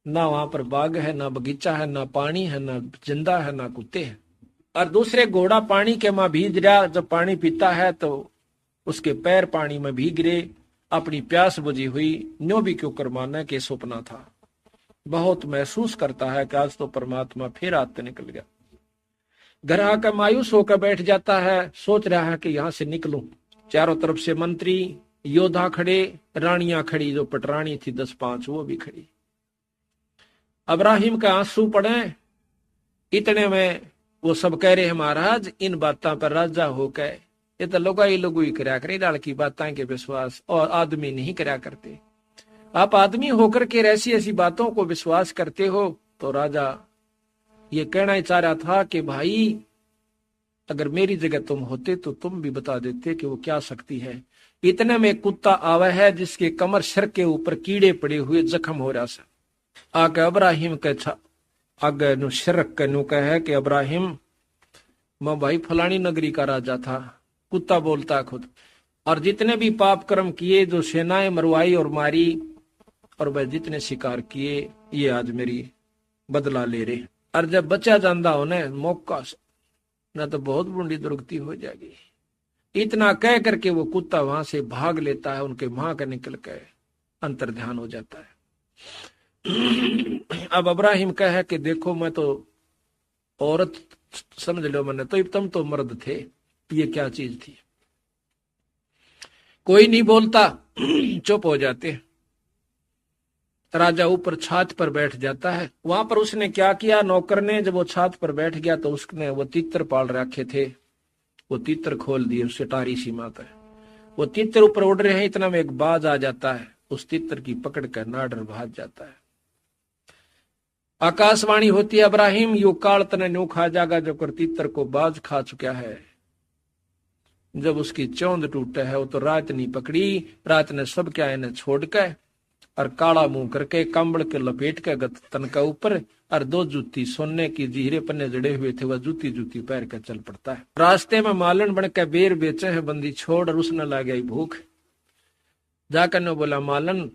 ना वहां पर बाग है, ना बगीचा है, ना पानी है, ना जिंदा है, ना कुत्ते हैं। और दूसरे घोड़ा पानी के मां भीज रहा, जब पानी पीता है तो उसके पैर पानी में भीग गिरे, अपनी प्यास बुझी हुई। न्यो भी क्यों कर माना कि सपना था। बहुत महसूस करता है कि आज तो परमात्मा फिर आते निकल गया। घर आकर मायूस होकर बैठ जाता है, सोच रहा है कि यहां से निकलूं। चारों तरफ से मंत्री योद्धा खड़े, रानियां खड़ी, जो पटरानी थी 10-5 वो भी खड़ी। इब्राहिम का आंसू पड़े, इतने में वो सब कह रहे हैं महाराज इन बातों पर राजा होकर ये तो लोग ही करया करे, डाल की बातें के विश्वास, और आदमी नहीं करया करते। आप आदमी होकर के ऐसी ऐसी बातों को विश्वास करते हो। तो राजा ये कहना ही चाह रहा था कि भाई अगर मेरी जगह तुम होते तो तुम भी बता देते कि वो क्या शक्ति है। इतने में कुत्ता आवा है जिसके कमर सर के ऊपर कीड़े पड़े हुए जख्म हो रहा सा। आगे इब्राहिम के आगे नु शरक के नु कहे कि इब्राहिम मैं भाई फलानी नगरी का राजा था। कुत्ता बोलता खुद, और जितने भी पाप कर्म किए, जो सेनाएं मरवाई और मारी, और वह जितने शिकार किए, ये आज मेरी बदला ले रहे। और जब बचा जाता हो न मौका न तो बहुत बुरी दुर्गति हो जाएगी। इतना कह करके वो कुत्ता वहां से भाग लेता है, उनके मां का निकल कर अंतर ध्यान हो जाता है। अब इब्राहिम कहे कि देखो मैं तो औरत समझ लो मैंने, तो तुम तो मर्द थे, ये क्या चीज थी। कोई नहीं बोलता, चुप हो जाते। राजा ऊपर छात पर बैठ जाता है। वहां पर उसने क्या किया, नौकर ने जब वो छात पर बैठ गया तो उसने वो तीतर पाल रखे थे, वो तीतर खोल दिए उससे टारी सीमा तक। वो तीतर ऊपर उड़ रहे हैं, इतना में एक बाज आ जाता है, उस तीतर की पकड़ कर नाडर भाग जाता है। आकाशवाणी होती है, अब्राहिम यू काल तने न्यू खा जागा जो कर तीतर को बाज खा चुका है। जब उसकी चौंध टूटे है, वो तो रात नहीं पकड़ी, रात ने सब क्या इन्हें छोड़ के और काला मुंह करके कंबल के लपेट के गत तन का ऊपर और 2 जूती सोने की जीरे पन्ने जड़े हुए थे, वह जूती जूती पैर के चल पड़ता है। रास्ते में मालन बन के बेर बेचे हैं बंदी छोड़, और उसने ला गई भूख। जाकर ने बोला मालन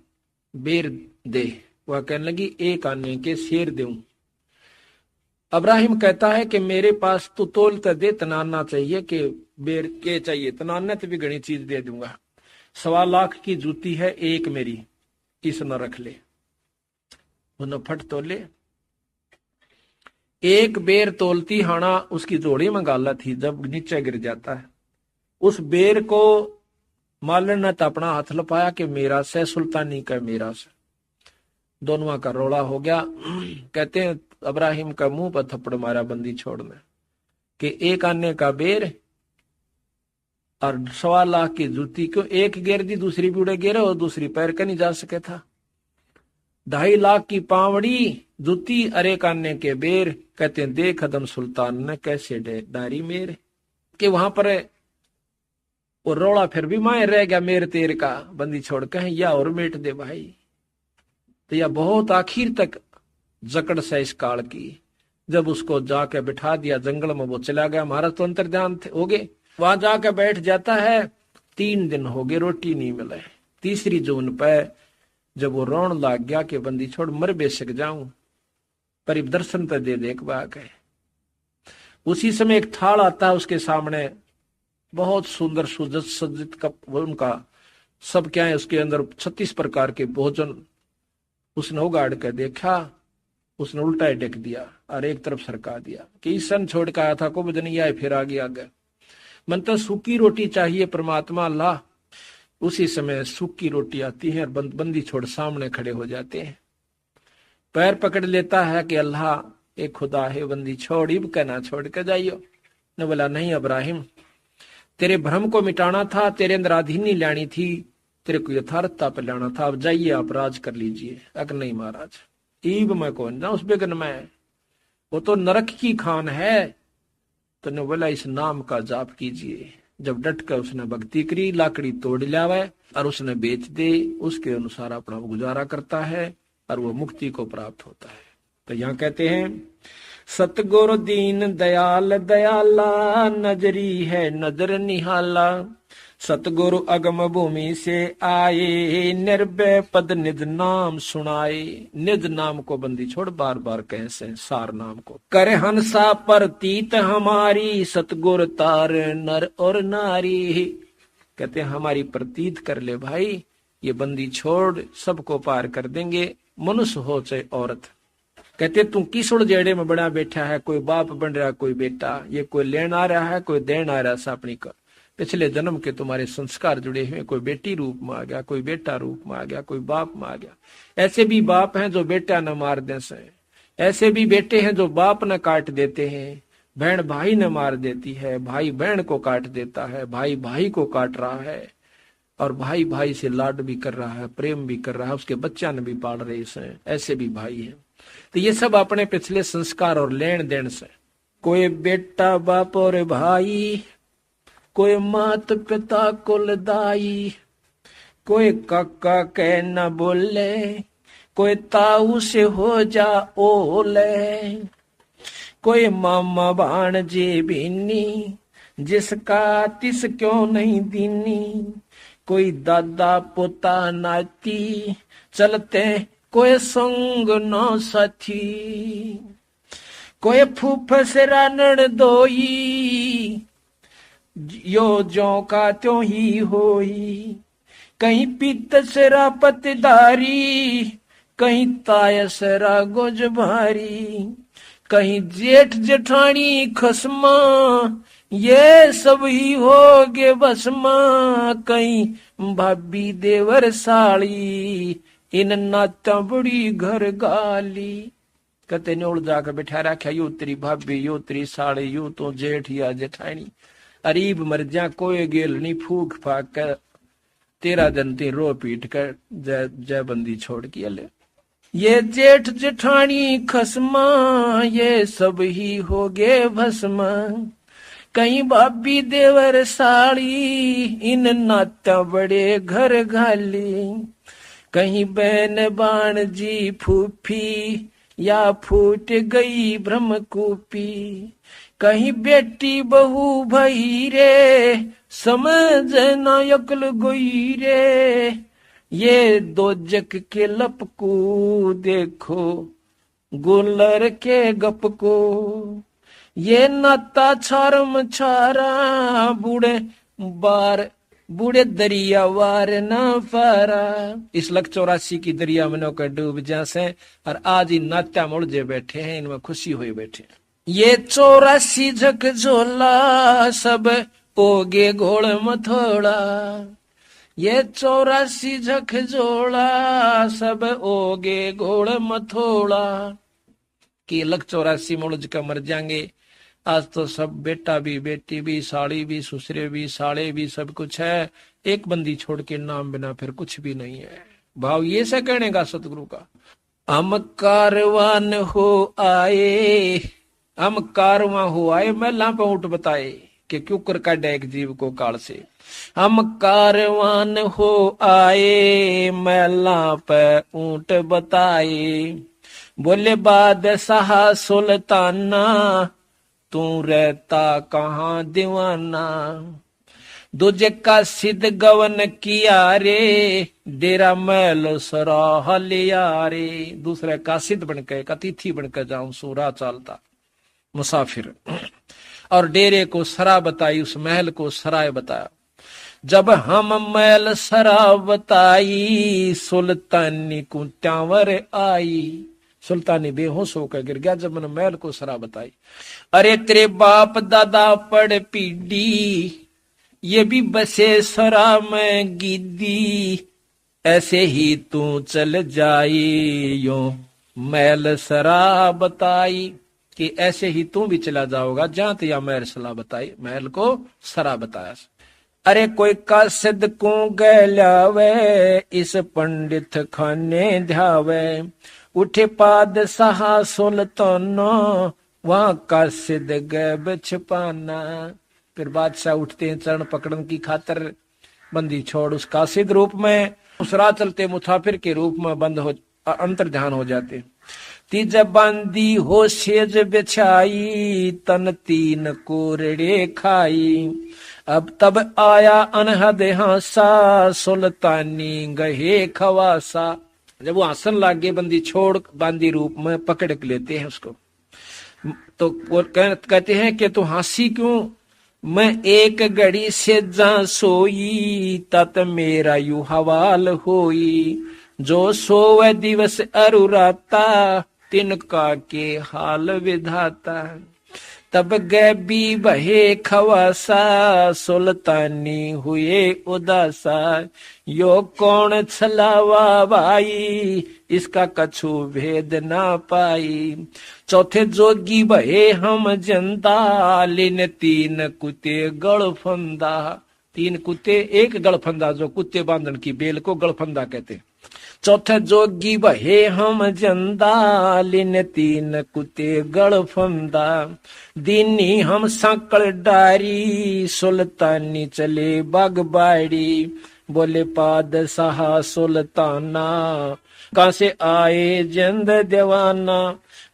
बेर दे, वह कहने लगी 1 आने के शेर दूं। अब्राहिम कहता है कि मेरे पास तो तोल तो दे, तनाना चाहिए कि बेर के चाहिए, तनाने तो भी घनी चीज दे दूंगा। 1.25 लाख की जूती है, एक मेरी, इस न रख ले। उन्हें फट तोले, एक बेर तोलती हाना उसकी जोड़ी में गाला थी, जब नीचे गिर जाता है उस बेर को मालन ने तो अपना हाथ लपाया कि मेरा से, सुल्तानी का मेरा से। दोनों का रोला हो गया। कहते हैं अब्राहिम का मुंह पर थप्पड़ मारा बंदी छोड़ने कि 1 आने का बेर और 1.25 लाख की जूती, क्यों एक गेर दी दूसरी भी उड़े गेरे और दूसरी पैर का नहीं जा सके था। 2.5 लाख की पावड़ी जूती, अरे काने के बेर। कहते हैं देख अदम सुल्तान ने कैसे डारी मेर, कि वहां पर वो रोड़ा फिर भी माए रह गया मेर तेर का। बंदी छोड़ कहे या और मेट दे भाई। तो यह बहुत आखिर तक जकड़ से इस काल की। जब उसको जाके बिठा दिया जंगल में, वो चला गया, महाराज तो अंतर्ध्यान हो गए। वहां जाकर बैठ जाता है, 3 दिन हो गए रोटी नहीं मिले। 3री जून पे जब वो रोन लाग गया कि बंदी छोड़ मर बेशक जाऊं, पर दर्शन तो दे देख बाग है। उसी समय एक थाल आता है उसके सामने, बहुत सुंदर सुजत सज्जित कप उनका सब क्या है, उसके अंदर 36 प्रकार के भोजन। उसने उगाड़ के देखा, उसने उल्टा ही टेक दिया और एक तरफ सरका दिया कि सन छोड़ के आया था को नहीं आए, फिर आगे आ गया। मन तो सूखी रोटी चाहिए परमात्मा अल्लाह। उसी समय सूखी रोटी आती है और बंदी छोड़ सामने खड़े हो जाते हैं। पैर पकड़ लेता है कि अल्लाह एक खुदा है, बंदी छोड़ इब कहना छोड़ के जाइयो। ने बोला नहीं अब्राहिम, तेरे भ्रम को मिटाना था, तेरे अंदर आधीनी लानी थी, तेरे को यथार्थता पर लाना था। अब जाइए आप राज कर लीजिए। अगर नहीं महाराज ईब में कौन ना उस बेगन में, वो तो नरक की खान है। तो ने बोला इस नाम का जाप कीजिए। जब डट कर उसने भक्ति करी, लाकड़ी तोड़ लावे और उसने बेच दे, उसके अनुसार अपना गुजारा करता है और वो मुक्ति को प्राप्त होता है। तो यहाँ कहते हैं सतगुरु दीन दयाल दयाला, नजरी है नजर निहाला। सतगुरु अगम भूमि से आए, निर्भय पद निज नाम सुनाए। निज नाम को बंदी छोड़ बार बार कहे से सार नाम को। करे हंसा प्रतीत हमारी, सतगुरु तार नर और नारी। कहते हैं हमारी प्रतीत कर ले भाई, ये बंदी छोड़ सबको पार कर देंगे, मनुष्य हो चाहे औरत। कहते तू किस उड़जेड़े में बड़ा बैठा है, कोई बाप बन रहा कोई बेटा, ये कोई लेन आ रहा है कोई देन आ रहा है। अपनी का पिछले जन्म के तुम्हारे संस्कार जुड़े हुए, कोई बेटी रूप में आ गया, कोई बेटा रूप में आ गया, कोई बाप में आ गया। ऐसे भी बाप हैं जो बेटा न मार दे से, ऐसे भी बेटे हैं जो बाप न काट देते हैं, बहन भाई न मार देती है, भाई बहन को काट देता है, भाई भाई को काट रहा है, और भाई भाई से लाड भी कर रहा है, प्रेम भी कर रहा है, उसके बच्चा ने भी पाल रहे हैं। ऐसे भी भाई हैं। तो ये सब अपने पिछले संस्कार और लेन देन से। कोई बेटा बाप और भाई, कोई मात पिता कुलदाई, कोई काका कह न बोले, कोई ताऊ से हो जा ओले, कोई मामा भाणजे बीनी, जिसका तिस क्यों नहीं दीनी, कोई दादा पोता नाती, चलते कोई संग न साथी, कोई फूफस रानड़ दोई, यो जो का त्यों ही होई, कहीं पीतसरा पतदारी, कहीं तायसरा गोज भारी, कहीं जेठ जेठानी खसमा, ये सब ही हो गे बसमा, कहीं भाभी देवर साली, इन नाता बड़ी घर गाली। कहते ने उड़ जाकर बैठा रखा, यो तेरी भाभी, यो तेरी साली, यो तो जेठ या जेठानी। अरीब मर जा कोई गेल नहीं फूक फाक कर 13 दिन ती रो पीट कर जय जय बंदी छोड़ के ले। ये जेठ जेठानी खसमा ये सब ही हो गे भस्म, कहीं भाभी देवर साड़ी इन नाता बड़े घर घाली, कहीं बहन बाण जी फूफी या फूट गई ब्रह्मकूपी, कहीं बेटी बहू भई रे समझ न अकल गोई रे, ये दो जग के लप को देखो गुलर के गप को, ये नाता छारम छारा बूढ़े दरिया वार न पारा। इस लख 84 की दरिया में नौकर डूब जासे और आज ही नात्या मुड़जे बैठे हैं, इनमें खुशी हुई बैठे। ये 84 झक झोला सब ओगे घोड़ मथोड़ा, ये 84 झक झोला सब ओगे घोड़ मथोड़ा, कि लख 84 मुड़ज का मर जाएंगे। आज तो सब बेटा भी बेटी भी साड़ी भी ससुरे भी साले भी सब कुछ है, एक बंदी छोड़ के नाम बिना फिर कुछ भी नहीं है। भाव ये से कहने का सतगुरु का, हम कारवान हो आए, हम कारवां हो आए महला पे ऊंट बताए कि क्यों कर काटा एक जीव को काल से। हम कारवान हो आए महला पे ऊंट बताए, बोले बादशाह सुल्ताना तू रहता कहाँ दीवाना, दूजे का सिद्ध गवन किया रे डेरा मैल सराह लिया रे। दूसरे का सिद्ध बनकर अतिथि बनकर जाऊं सूरा चालता मुसाफिर, और डेरे को सरा बताई उस महल को सराय बताया। जब हम महल सरा बताई सुल्तानी को त्यावर आई, सुल्तानी बेहोश होकर गिर गया जब मैंने महल को सरा बताई। अरे तेरे बाप दादा पड़ पीडी ये भी बसे सरा में गिद्दी, ऐसे ही तू चल जाई यो महल सरा बताई, कि ऐसे ही तू भी चला जाओगा जहां या महल सरा बताई, महल को सरा बताया। अरे कोई कासिद को गैलावे इस पंडित खाने ध्यावे, उठे पादशाह सुल्ताना वहां कासिद गैब छिपाना। फिर बादशाह उठते हैं चरण पकड़न की खातर, बंदी छोड़ उस कासिद रूप में उस राह चलते मुसाफिर के रूप में बंद हो अंतर ध्यान हो जाते। तीज बांदी हो सेज बिछाई तन तीन कोरड़े खाई, अब तब आया अनहद हासा सुल्तानी गहे खवासा। जब वो आसन लागे बंदी छोड़ बांदी रूप में पकड़ के लेते हैं उसको, तो कहते हैं कि तू हंसी क्यों, मैं एक घड़ी से जा सोई तत मेरा यू हवाल होई, जो सोवे दिवस अरुराता तिनका के हाल विधाता। तब गैबी बहे खवासा सुल्तानी हुए उदासा, यो कौन छलावा भाई इसका कछु भेद ना पाई। चौथे जोगी बहे हम जनता लिन तीन कुत्ते गड़फंदा, तीन कुत्ते एक गड़फंदा, जो कुत्ते बांधन की बेल को गड़फंदा कहते। चौथे जोगी बहे हम जंदा लिन तीन कुत्ते गड़फंदा, दीनी हम सांकड़ डारी सुल्तानी चले बागबाड़ी। बोले पादशाह सुल्ताना कहां से आए जंद दीवाना,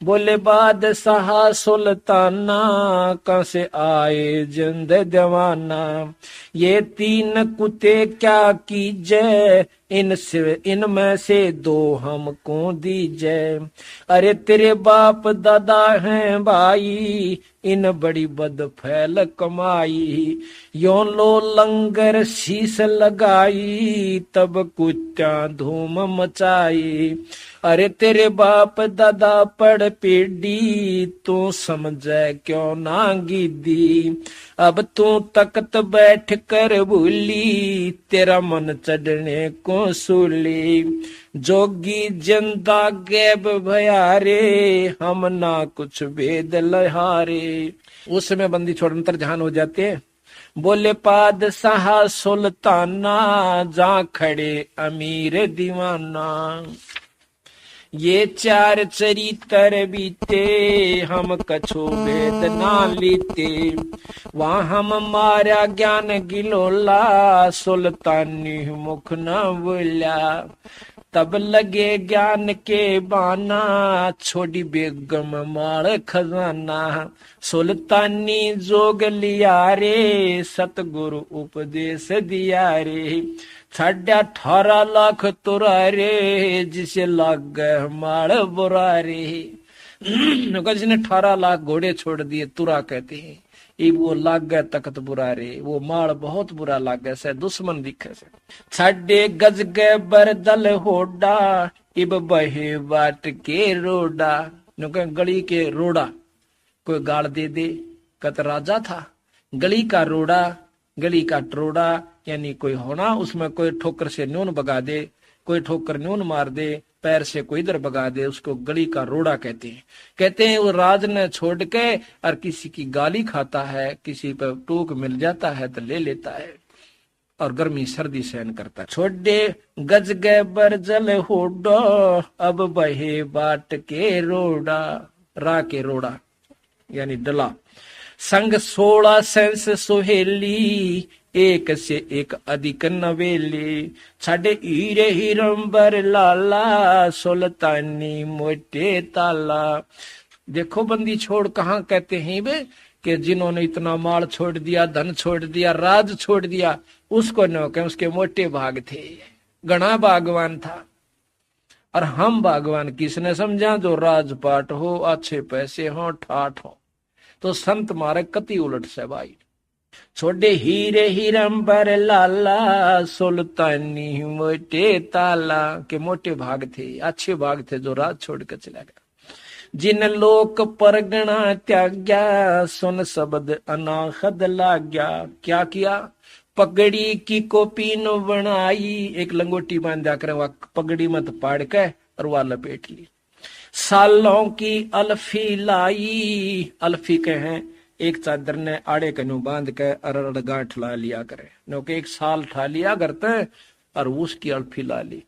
बोले बादशाह सुल्ताना कहां से आए जंद दीवाना। ये तीन कुत्ते क्या कीजे इनमें से दो हमको दीजे। अरे तेरे बाप दादा हैं भाई इन बड़ी बद फैल कमाई, यो लो लंगर शीश लगाई तब कुत्ता धूम मचाई। अरे तेरे बाप दादा पड़ पेडी तू समझे क्यों ना गिद्दी, अब तू तख्त बैठ कर भूली तेरा मन चढ़ने को सूली। जोगी जिंदा गैब भयारे हम ना कुछ भेद लहारे। उस समय बंदी छोड़ अंतर ध्यान हो जाते हैं, बोले पादशाह सुल्ताना, जा खड़े अमीर दीवाना। ये चार चरित्र बीते, हम कछु भेद ना लीते। वहाँ हम मारा ज्ञान गिलोला, सुल्तानी मुख न बोला। तब लगे ज्ञान के बाना, छोड़ी बेगम माल खजाना। सुल्तानी जोग लिया रे, सतगुरु उपदेश दिया रे। 18.5 लाख तुरा रे, जिसे लग गए माल बुरा रे। जिसने 18 लाख घोड़े छोड़ दिए तुरा कहते हैं, इब वो लाग गए तख्त बुरा रे। वो माल बहुत बुरा लाग गया से, दुश्मन दिखे से। छड़े गज गए बरदल होडा, इब बहे बाट के रोडा। गली के रोडा कोई गाड़ दे दे, कत राजा था। गली का रोडा, गली का टरोडा, यानी कोई होना उसमें कोई ठोकर से न्यून भगा दे, कोई ठोकर न्यून मार दे, पैर से कोई इधर भगा दे, उसको गली का रोड़ा कहते हैं। कहते हैं वो राज ने छोड़ के और किसी की गाली खाता है, किसी पर टोक मिल जाता है तो ले लेता है और गर्मी सर्दी सहन करता है। छोड़े गज गए बरजल होडो, अब बहे बाट के रोड़ा। रा के रोड़ा यानी डला। संग 16 सेंस सुहेली, एक से एक अधिक नवेली। छड़े हीरे हिरंबर लाला, सुल्तानी मोटे ताला। देखो बंदी छोड़ कहाँ कहते हैं वे कि जिन्होंने इतना माल छोड़ दिया, धन छोड़ दिया, राज छोड़ दिया, उसको न कहें, उसके मोटे भाग थे। घना भागवान था। और हम भागवान किसने समझा? जो राजपाट हो, अच्छे पैसे हो, ठाठ हो। तो संत मारे कति उलट से भाई। छोड़े हीरे हिरंबर लाला, सुल्तानी मोटे ताला। के मोटे भाग थे, अच्छे भाग थे, जो राज छोड़ कर चला गया। जिन लोक परगना त्याग्या, सुन शब्द अनाहद लाग्या। क्या किया? पगड़ी की कोपी नो बनाई। एक लंगोटी बांधा कर वह पगड़ी मत पाड़ के और वह लपेट ली। सालों की अल्फी लाई। अल्फी के हैं एक चादर ने आड़े कनु बांध के अरड़ गांठ ला लिया करे, नो के एक साल ठा लिया करते और उसकी अल्फी ला ली।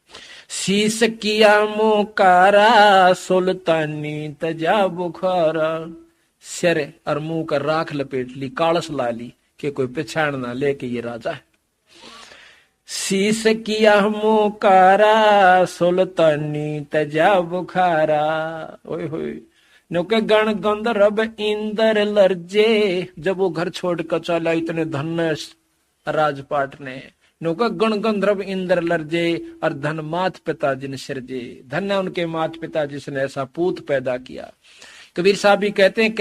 शीश किया मुकारा, सुल्तानी तजा बुखारा। सिर और मुंह का राख लपेट ली, कालस ला ली कि कोई पहचान ना ले कि ये राजा है। शीश किया मुकारा, सुल्तानी तजा बुखारा। ओए होए नौके गण गंधर्व इंदर लर्जे। जब वो घर छोड़ कर चला इतने धन्य राजपाट ने, नौका गण गंधर्व इंदर लर्जे और धन मात पिता जिन सिरजे। धन्य उनके मात पिता जिसने ऐसा पूत पैदा किया। कबीर साहब भी कहते हैं,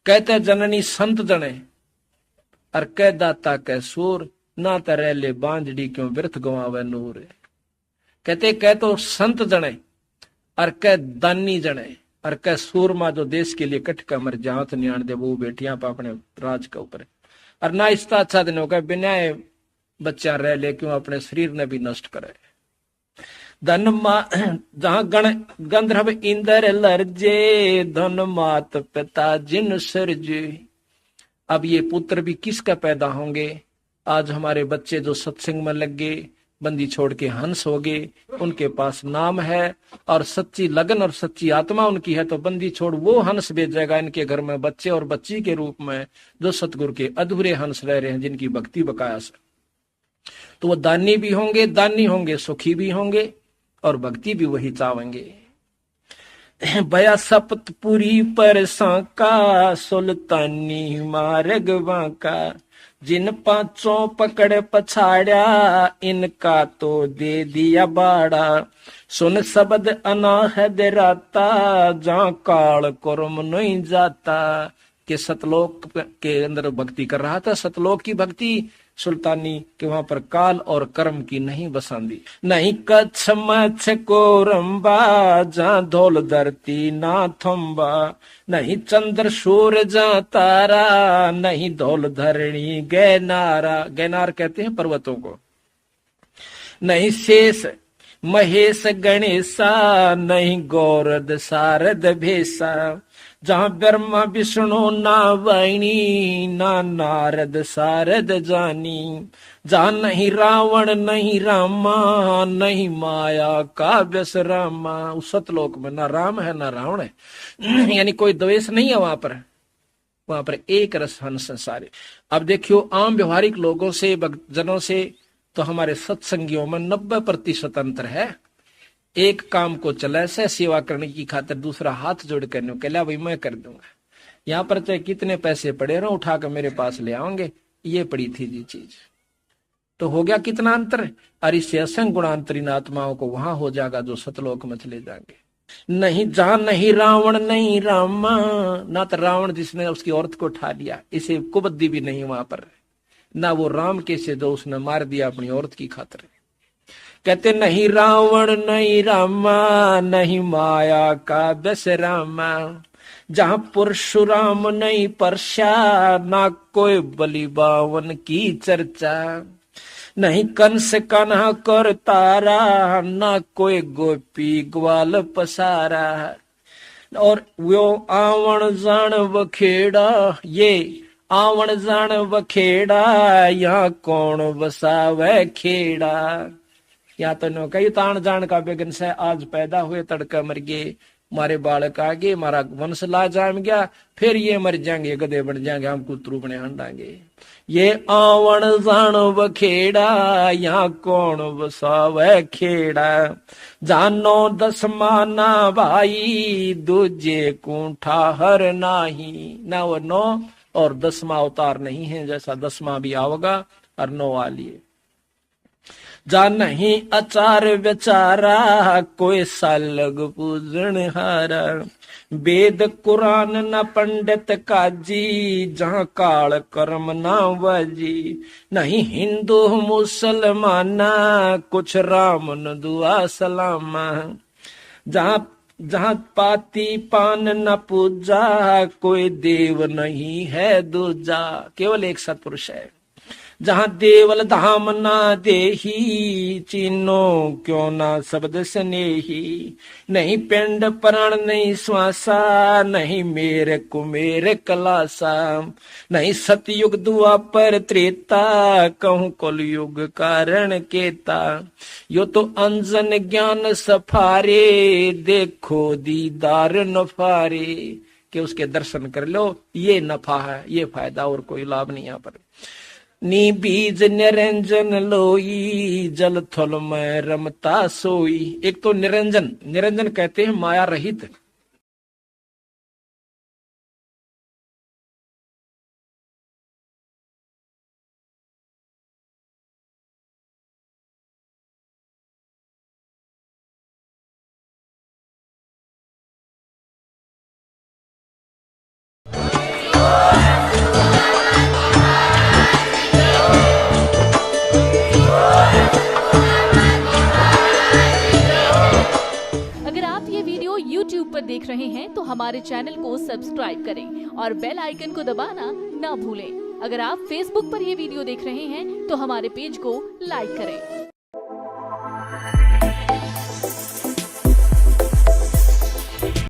कहते जननी संत जने और कह दाता कह सूर, ना तरह ले बांझड़ी क्यों व्यर्थ गवावे नूर। कहते कह तो संत जने और कह दानी जने और कह सूरमा जो देश के लिए कट का मर जात न्याण दे वो बेटियां पर अपने राज के ऊपर। और ना इसका अच्छा दिन होगा बिना बच्चा रह ले क्यों अपने शरीर ने भी नष्ट करे। धन जहां गण गंधर्व इंदर लर्जे, धन मात पिता जिन सरजे। अब ये पुत्र भी किसका पैदा होंगे? आज हमारे बच्चे जो सत्संग में लग गए, बंदी छोड़ के हंस हो गए, उनके पास नाम है और सच्ची लगन और सच्ची आत्मा उनकी है, तो बंदी छोड़ वो हंस भेजेगा इनके घर में बच्चे और बच्ची के रूप में, जो सतगुरु के अधूरे हंस रह रहे हैं, जिनकी भक्ति बकाया से। तो वो दानी भी होंगे, दानी होंगे, सुखी भी होंगे और भक्ति भी वही चाहेंगे। बया सप्तपुरी पर सांका, सुल्तानी मार्ग बांका। जिन पांचों पकड़ पछाड़ा, इनका तो दे दिया बाड़ा। सुन शब्द अनाहद राता, जहां काल कर्म नहीं जाता। के सतलोक के अंदर भक्ति कर रहा था, सतलोक की भक्ति सुल्तानी के वहां पर काल और कर्म की नहीं बसांदी। नहीं कच्छ मच्छ को रंबा, जहां धौल धरती ना थम्बा। नहीं चंद्र सूर्य जहां तारा, नहीं धौल धरणी गैनारा। गैनार कहते हैं पर्वतों को। नहीं शेष महेश गणेशा, नहीं गौरद सारद भेसा। जहां ब्रह्मा विष्णु ना वाणी ना नारद सारद जानी, जहां नहीं रावण नहीं रामा नहीं माया का व्यस रामा। उस सतलोक में ना राम है ना रावण है, यानी कोई द्वेष नहीं है वहां पर एक रस हंस संसारी। अब देखियो आम व्यवहारिक लोगों से भक्तजनों से तो हमारे सत्संगियों में 90% अंतर है। एक काम को चला से सेवा करने की खातिर दूसरा हाथ जोड़ करने के लिए भाई मैं कर दूंगा, यहाँ पर चाहे कितने पैसे पड़े रहो उठा कर मेरे पास ले आओगे, ये पड़ी थी जी चीज। तो हो गया कितना अंतर। और इससे असंग गुणांतरीन आत्माओं को वहां हो जाएगा जो सतलोक में चले जाएंगे। नहीं जहां नहीं रावण नहीं रामा, ना तो रावण जिसने उसकी औरत को उठा लिया, इसे कुबुद्धि भी नहीं वहां पर, ना वो राम के से जो उसने मार दिया अपनी औरत की खातिर। कहते नहीं रावण नहीं रामा नहीं माया का व्यस रामा, जहां परशुराम नहीं परशा ना कोई बलि बावन की चर्चा, नहीं कंस कान्हा कर तारा ना कोई गोपी ग्वाल पसारा, और वो आवण जान बखेड़ा, ये आवण जान बखेड़ा यहाँ कौन बसावे खेड़ा। या तो नो कई तान जान का बेगन से आज पैदा हुए तड़का मर गए, मारे बालक आ गए, मारा वंश ला जाम गया, फिर ये मर जाएंगे गधे बन जाएंगे, हम कुतरू बने हंडांगे। ये आवण जान बखेड़ा यहाँ कौन बसावे खेड़ा, जानो दसमाना भाई दूजे कुंठा हर नाही, ना वो 9 और 10वां अवतार नहीं है, जैसा 10वां भी आओगा और 9 वाली। जा नहीं अचार बेचारा कोई सालग पूजन हारा, वेद कुरान न पंडित काजी जहां काल कर्म ना बाजी, नहीं हिंदू मुसलमाना कुछ राम न दुआ सलामा, जहां पाती पान न पूजा कोई देव नहीं है दूजा, केवल एक सत्पुरुष है। जहां देवल धाम ना देही चीनो क्यों ना शब्द स्नेही, नहीं पिंड प्राण नहीं श्वासा नहीं मेरे कुमेर कलासा, नहीं सतयुग दुआ पर त्रेता कहूं कलयुग कारण केता, यो तो अंजन ज्ञान सफारे देखो दीदार नफारे, कि उसके दर्शन कर लो, ये नफा है, ये फायदा, और कोई लाभ नहीं यहाँ पर। नी बीज निरंजन लोई जल थल में रमता सोई, एक तो निरंजन, निरंजन कहते हैं माया रहित। YouTube पर देख रहे हैं तो हमारे चैनल को सब्सक्राइब करें और बेल आइकन को दबाना ना भूलें। अगर आप Facebook पर ये वीडियो देख रहे हैं तो हमारे पेज को लाइक करें।